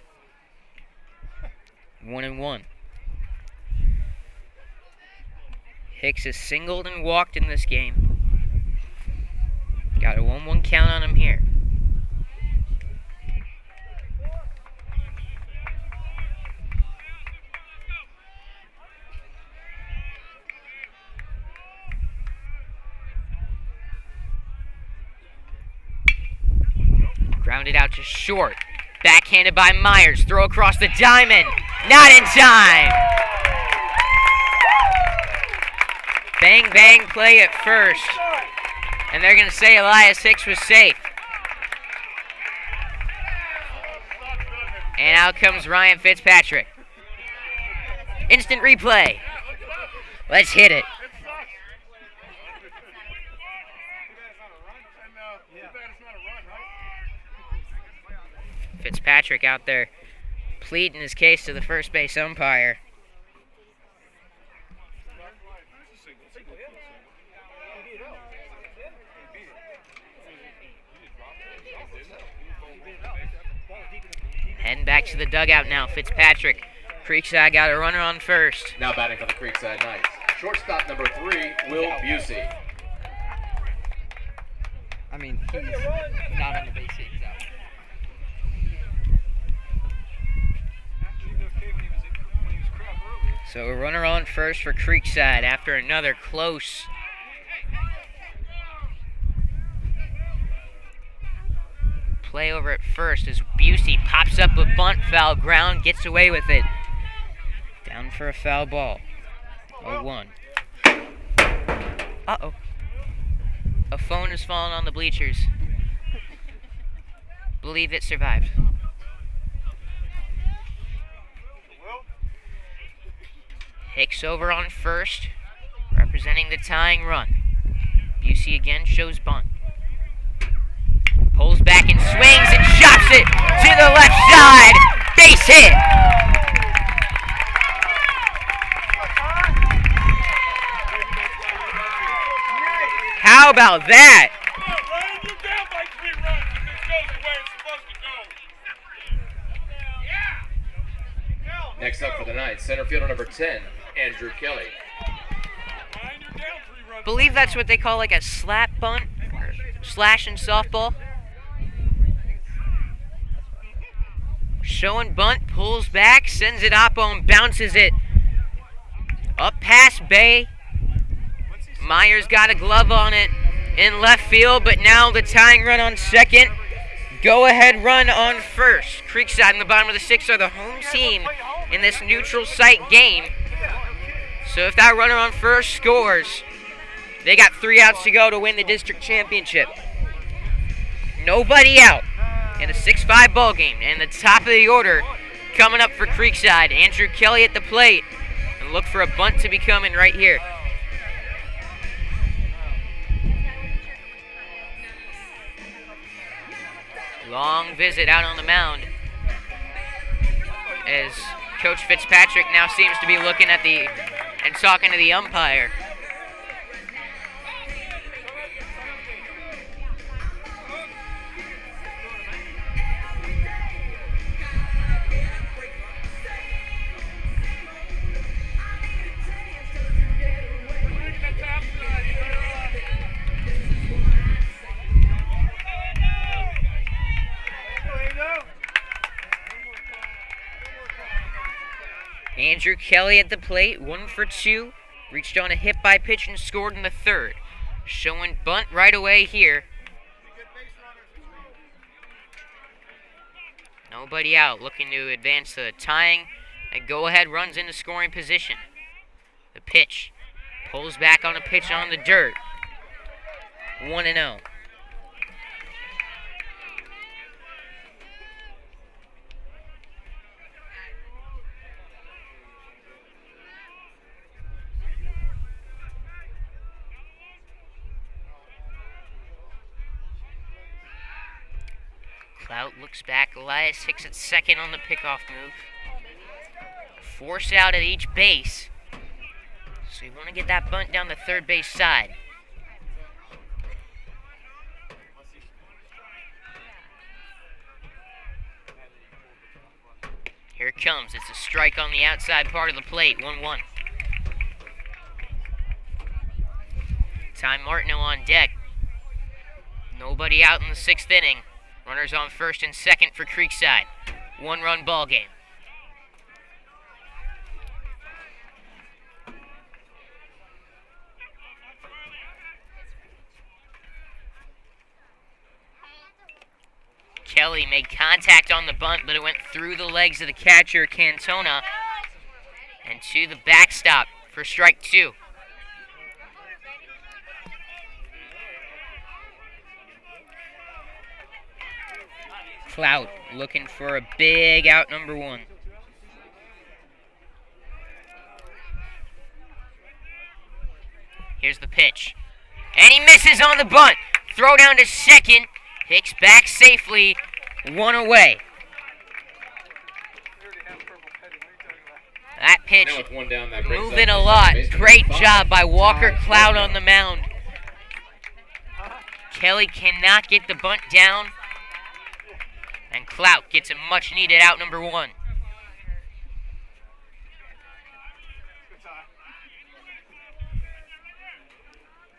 1-1. Hicks has singled and walked in this game. Got a 1-1 count on him here. Grounded out to short. Backhanded by Myers. Throw across the diamond. Not in time. Bang, bang play at first. And they're going to say Elias Hicks was safe. And out comes Ryan Fitzpatrick. Instant replay. Let's hit it. Fitzpatrick out there pleading his case to the first base umpire. Heading back to the dugout now, Fitzpatrick. Creekside got a runner on first. Now batting for the Creekside Knights. Shortstop number 3, Will Busey. I mean, he's not on the base hit, so. So a runner on first for Creekside after another close play over at first as Busey pops up a bunt, foul ground, gets away with it. Down for a foul ball. 0-1. Uh-oh. A phone has fallen on the bleachers. Believe it survived. Hicks over on first, representing the tying run. Busey again shows bunt. Pulls back and swings and chops it to the left side. Base hit. How about that? Next up for the Knights, center fielder number 10, Andrew Kelly. Believe that's what they call like a slap bunt, or slash in softball. Showing bunt, pulls back, sends it up and bounces it up past Bay. Myers got a glove on it in left field, but now the tying run on second. Go-ahead run on first. Creekside in the bottom of the sixth are the home team in this neutral site game. So if that runner on first scores, They got 3 outs to go to win the district championship. Nobody out in a 6-5 ball game. And the top of the order coming up for Creekside. Andrew Kelly at the plate. And look for a bunt to be coming right here. Long visit out on the mound as Coach Fitzpatrick now seems to be looking at and talking to the umpire. Andrew Kelly at the plate, 1 for 2. Reached on a hit by pitch and scored in the 3rd. Showing bunt right away here. Nobody out, looking to advance the tying and go-ahead runs into scoring position. The pitch. Pulls back on a pitch on the dirt. 1-0. Clout looks back. Elias Hicks at second on the pickoff move. Force out at each base. So you want to get that bunt down the third base side. Here it comes. It's a strike on the outside part of the plate. 1-1. Ty Martineau on deck. Nobody out in the 6th inning. Runners on first and second for Creekside. 1-run ball game. Kelly made contact on the bunt, but it went through the legs of the catcher, Cantona, and to the backstop for strike 2. Clout looking for a big out number 1. Here's the pitch. And he misses on the bunt. Throw down to second. Hicks back safely. 1 away. That pitch Now with 1 down, that brings moving up a the lot. second baseman. Great Five. job by Walker Ty Clout Martineau. on the mound. Kelly cannot get the bunt down. And Clout gets a much-needed out number 1.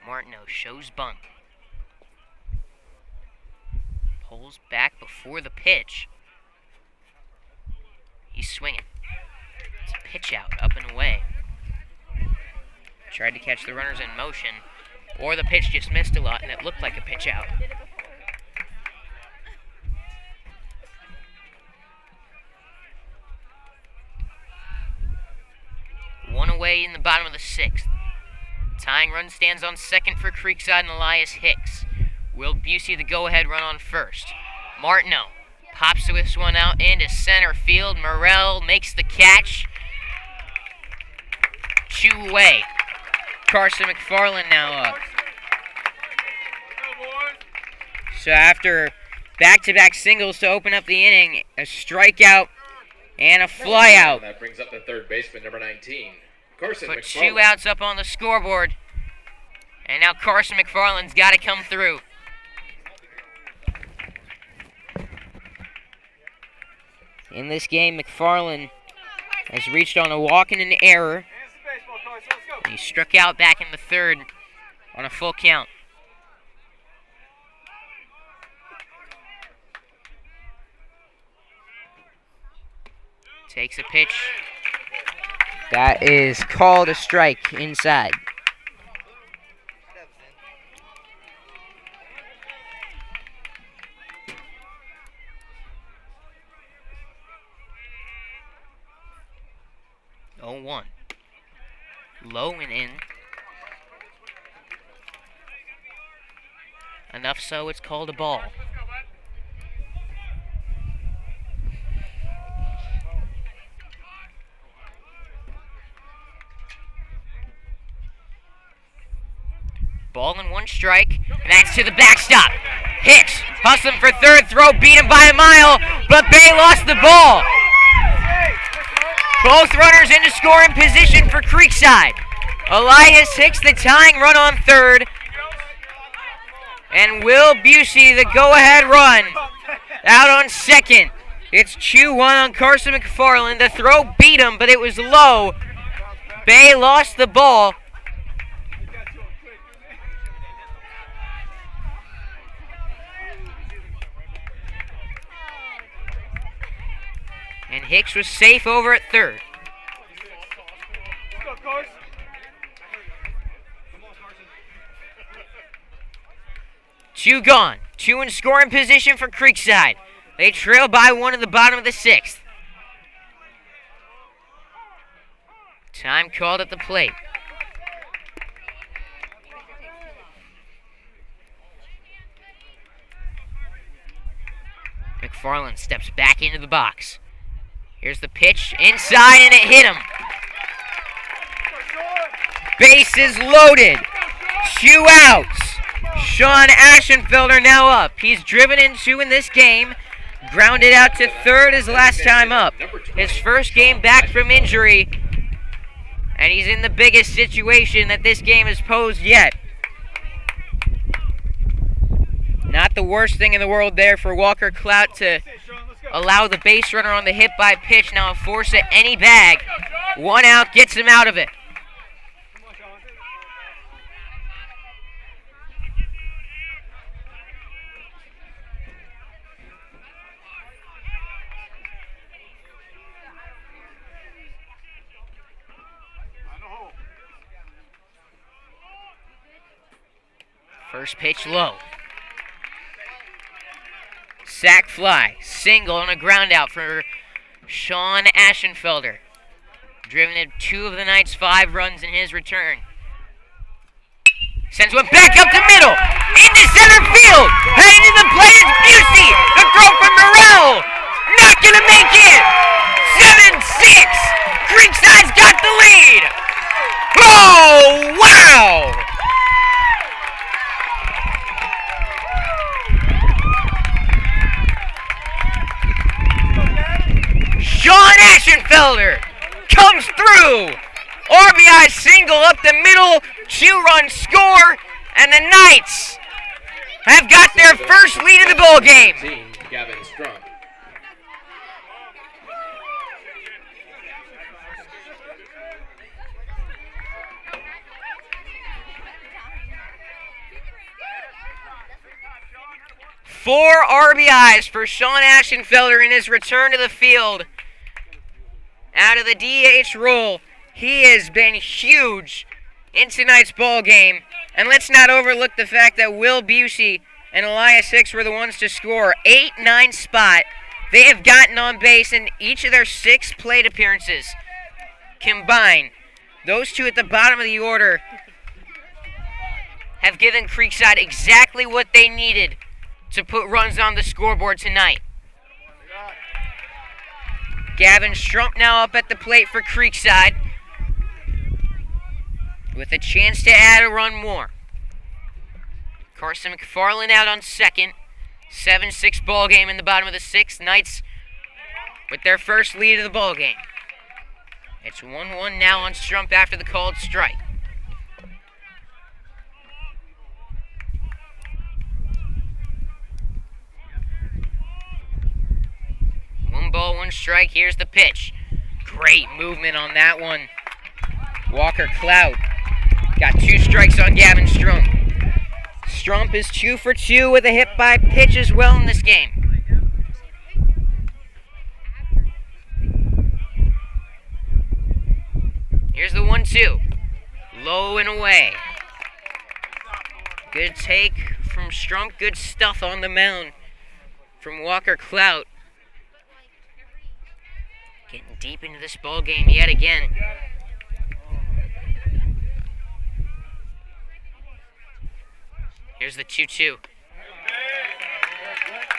Martineau shows bunt. Pulls back before the pitch. He's swinging. It's a pitch out, up and away. Tried to catch the runners in motion, or the pitch just missed a lot and it looked like a pitch out. One away in the bottom of the 6th. Tying run stands on second for Creekside and Elias Hicks. Will Busey the go-ahead run on first. Martineau pops this one out into center field. Morrell makes the catch. 2 away. Carson McFarland now up. So after back-to-back singles to open up the inning, a strikeout and a flyout. That brings up the third baseman, number 19, Carson Put McFarland. 2 outs up on the scoreboard. And now Carson McFarland's got to come through. In this game, McFarland has reached on a walk and an error. And he struck out back in the 3rd on a full count. Takes a pitch. That is called a strike inside. Oh, 1. Low and in. Enough so it's called a ball. Ball and 1 strike, and that's to the backstop. Hicks hustling for third, throw beat him by a mile, but Bay lost the ball. Both runners into scoring position for Creekside. Elias Hicks the tying run on third, and Will Busey the go-ahead run out on second. It's 2-1 on Carson McFarland. The throw beat him, but it was low. Bay lost the ball. And Hicks was safe over at third. Two gone. 2 in scoring position for Creekside. They trail by 1 in the bottom of the 6th. Time called at the plate. McFarland steps back into the box. Here's the pitch, inside, and it hit him. Bases loaded. 2 outs. Sean Ashenfelder now up. He's driven in 2 in this game. Grounded out to third his last time up. His first game back from injury. And he's in the biggest situation that this game has posed yet. Not the worst thing in the world there for Walker Clout to allow the base runner on the hit by pitch. Now a force at any bag. 1 out gets him out of it. First pitch low. Sack fly, single and a ground out for Sean Ashenfelder. Driven in 2 of the Knights' 5 runs in his return. Sends one back up the middle, into center field. Heading to the plate is Busey. The throw from Morrell, not gonna make it. 7-6. Creekside's got the lead. Oh wow! Sean Ashenfelder comes through. RBI single up the middle, 2-run score, and the Knights have got their first lead of the ball game. Gavin Strunk. Four RBIs for Sean Ashenfelder in his return to the field. Out of the DH role, he has been huge in tonight's ball game. And let's not overlook the fact that Will Busey and Elias Hicks were the ones to score. 8-9 spot. They have gotten on base in each of their 6 plate appearances combined. Those 2 at the bottom of the order have given Creekside exactly what they needed to put runs on the scoreboard tonight. Gavin Strump now up at the plate for Creekside with a chance to add a run more. Carson McFarland out on second. 7-6 ball game in the bottom of the 6th. Knights with their first lead of the ball game. It's 1-1 now on Strump after the called strike. One ball, 1 strike. Here's the pitch. Great movement on that one. Walker Clout got 2 strikes on Gavin Strump. Strump is 2 for 2 with a hit by pitch as well in this game. Here's the 1-2. Low and away. Good take from Strump. Good stuff on the mound from Walker Clout. Getting deep into this ball game yet again. Here's the 2-2.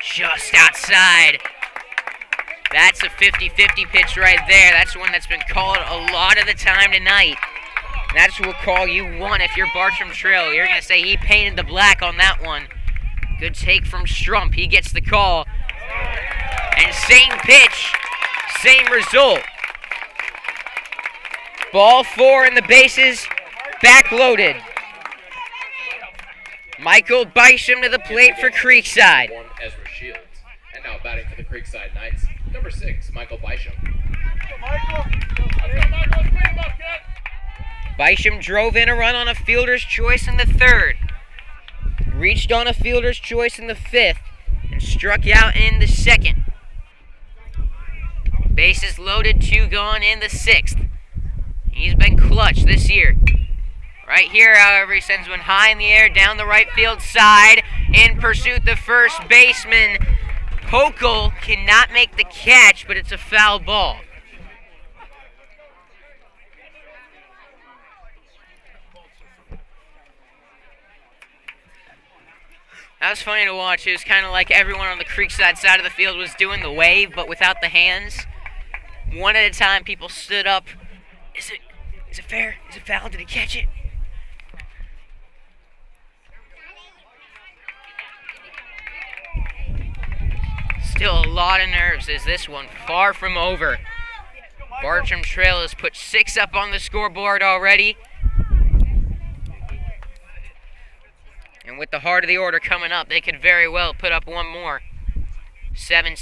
just outside. That's a 50-50 pitch right there. That's one that's been called a lot of the time tonight. That's what we'll call you one if you're Bartram Trail. You're going to say he painted the black on that one. Good take from Strump. He gets the call. And same pitch, same result. Ball 4 in the bases, backloaded. Michael Bysham to the plate for Creekside. One Ezra Shields. And now batting for the Creekside Knights, number 6, Michael Bysham. Bysham drove in a run on a fielder's choice in the 3rd. Reached on a fielder's choice in the 5th. And struck out in the 2nd. Bases loaded, 2 gone in the 6th. He's been clutch this year. Right here, however, he sends one high in the air down the right field side. In pursuit, the first baseman, Hokel, cannot make the catch, but it's a foul ball. That was funny to watch. It was kind of like everyone on the Creekside side of the field was doing the wave, but without the hands. One at a time, people stood up. Is it fair? Is it foul? Did he catch it? Still a lot of nerves as this one far from over. Bartram Trail has put 6 up on the scoreboard already. And with the heart of the order coming up, they could very well put up one more. 7-6.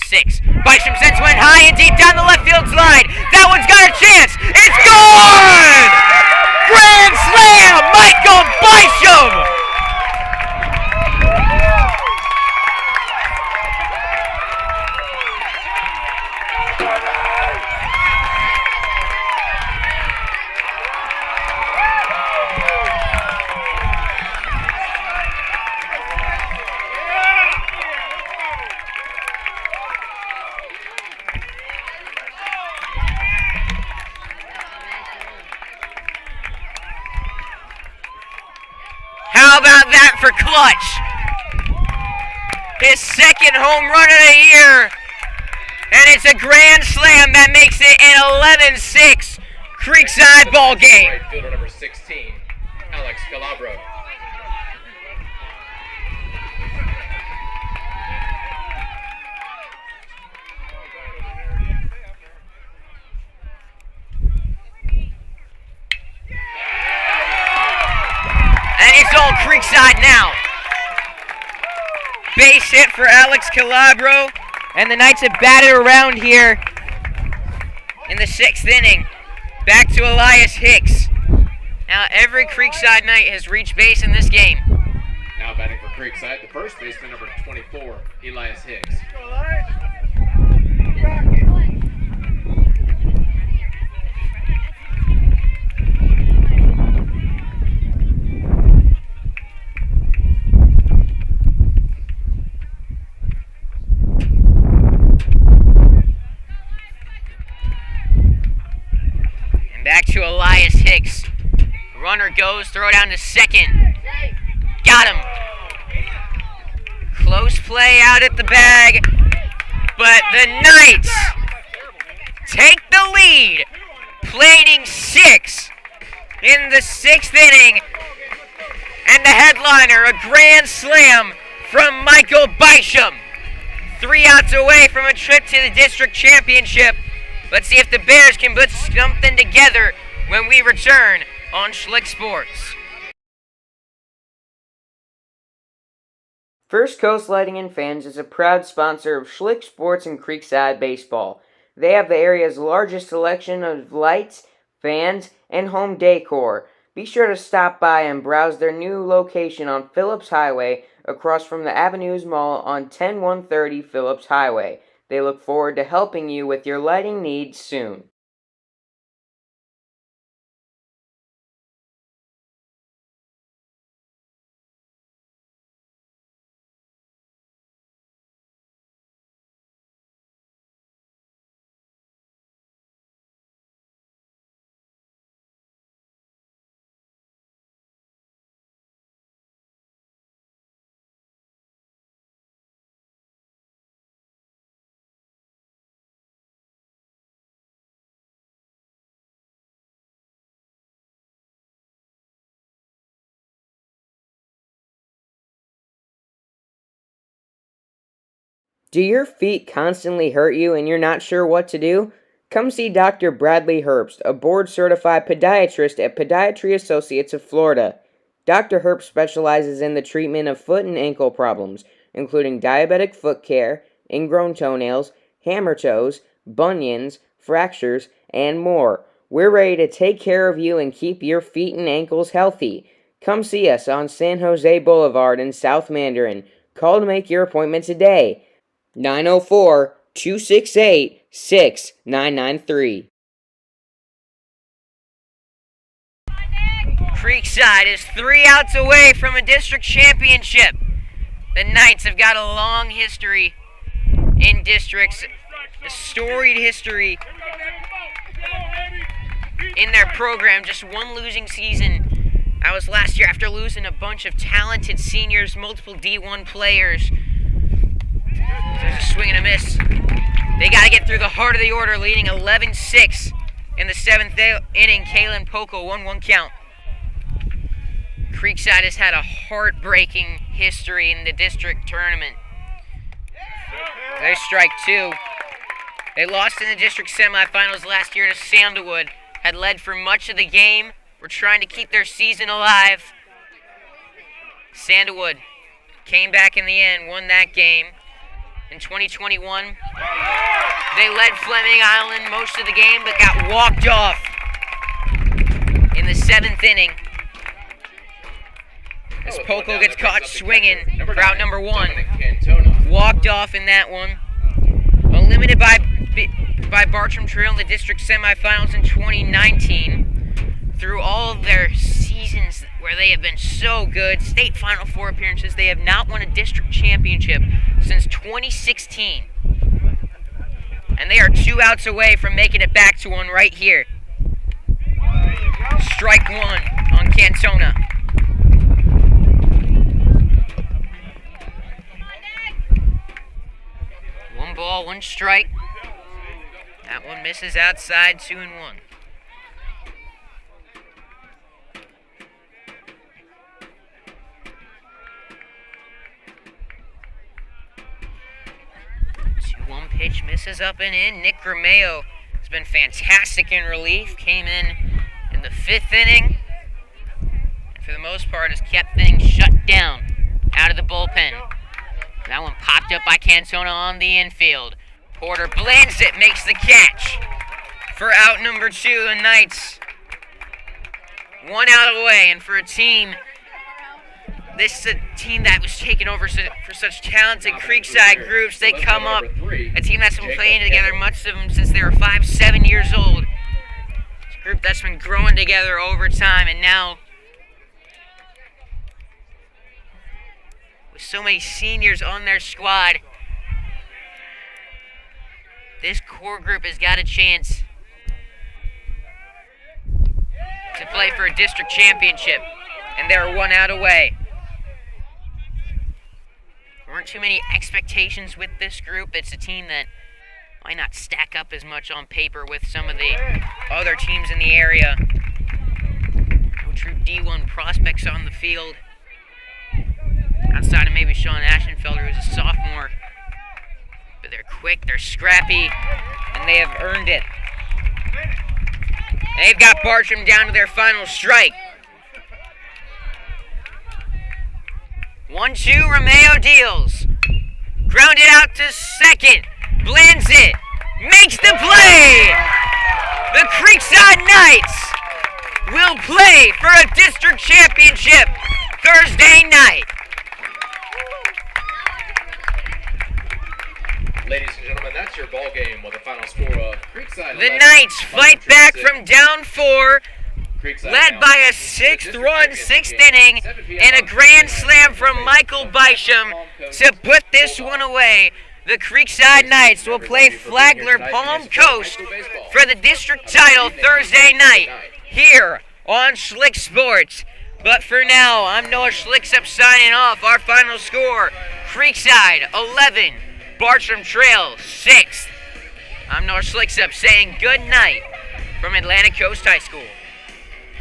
Bysham sends one high and deep down the left field slide. That one's got a chance. It's gone! Grand slam, Michael Bysham! How about that for clutch? His 2nd home run of the year. And it's a grand slam that makes it an 11-6 Creekside ball game. Right fielder number 16, Alex Calabro. And it's all Creekside now. Base hit for Alex Calabro. And the Knights have batted around here in the 6th inning. Back to Elias Hicks. Now every Creekside Knight has reached base in this game. Now batting for Creekside, the first baseman, number 24, Elias Hicks. Back to Elias Hicks. Runner goes, throw down to 2nd. Got him. Close play out at the bag. But the Knights take the lead. Plating 6 in the 6th inning. And the headliner, a grand slam from Michael Bysham. 3 outs away from a trip to the district championship. Let's see if the Bears can put something together when we return on Schlick Sports. First Coast Lighting and Fans is a proud sponsor of Schlick Sports and Creekside Baseball. They have the area's largest selection of lights, fans, and home decor. Be sure to stop by and browse their new location on Phillips Highway across from the Avenues Mall on 10130 Phillips Highway. They look forward to helping you with your lighting needs soon. Do your feet constantly hurt you and you're not sure what to do? Come see Dr. Bradley Herbst, a board-certified podiatrist at Podiatry Associates of Florida. Dr. Herbst specializes in the treatment of foot and ankle problems, including diabetic foot care, ingrown toenails, hammer toes, bunions, fractures, and more. We're ready to take care of you and keep your feet and ankles healthy. Come see us on San Jose Boulevard in South Mandarin. Call to make your appointment today. 904-268-6993. Creekside is 3 outs away from a district championship. The Knights have got a long history in districts, a storied history in their program. Just one losing season. That was last year after losing a bunch of talented seniors, multiple D1 players. There's a swing and a miss. They got to get through the heart of the order, leading 11-6 in the 7th inning. Kalen Poco, 1-1 count. Creekside has had a heartbreaking history in the district tournament. There's strike 2. They lost in the district semifinals last year to Sandalwood. Had led for much of the game. Were trying to keep their season alive. Sandalwood came back in the end, won that game. In 2021, they led Fleming Island most of the game, but got walked off in the 7th inning. As Poco gets caught swinging for out number 1. Walked off in that one. Eliminated by Bartram Trail in the district semifinals in 2019. Through all of their seasons where they have been so good, state Final Four appearances, they have not won a district championship since 2016. And they are 2 outs away from making it back to one right here. Strike 1 on Cantona. One ball, 1 strike. That one misses outside, 2-1. One pitch misses up and in. Nick Romeo has been fantastic in relief. Came in the 5th inning. And for the most part has kept things shut down out of the bullpen. That one popped up by Cantona on the infield. Porter blends it, makes the catch. For out number 2, the Knights 1 out away. And for a team, this is a team that was taken over for such talented Creekside groups. They come up, a team that's been playing together, much of them since they were 5-7 years old. It's a group that's been growing together over time, and now with so many seniors on their squad, this core group has got a chance to play for a district championship, and they're 1 out away. There weren't too many expectations with this group. It's a team that might not stack up as much on paper with some of the other teams in the area. No true D1 prospects on the field, outside of maybe Sean Ashenfelder, who's a sophomore. But they're quick, they're scrappy, and they have earned it. They've got Bartram down to their final strike. 1-2, Romeo deals. Grounded out to second. Blends it. Makes the play. The Creekside Knights will play for a district championship Thursday night. Ladies and gentlemen, that's your ball game with the final score of Creekside. The Knights fight back from down 4. Led by a 6th-run 6th inning and a grand slam from Michael Bysham to put this one away. The Creekside Knights will play Flagler Palm Coast for the district title Thursday night here on Schlick Sports. But for now, I'm Noah Schlicksup signing off. Our final score, Creekside 11, Bartram Trail 6. I'm Noah Schlicksup saying good night from Atlantic Coast High School.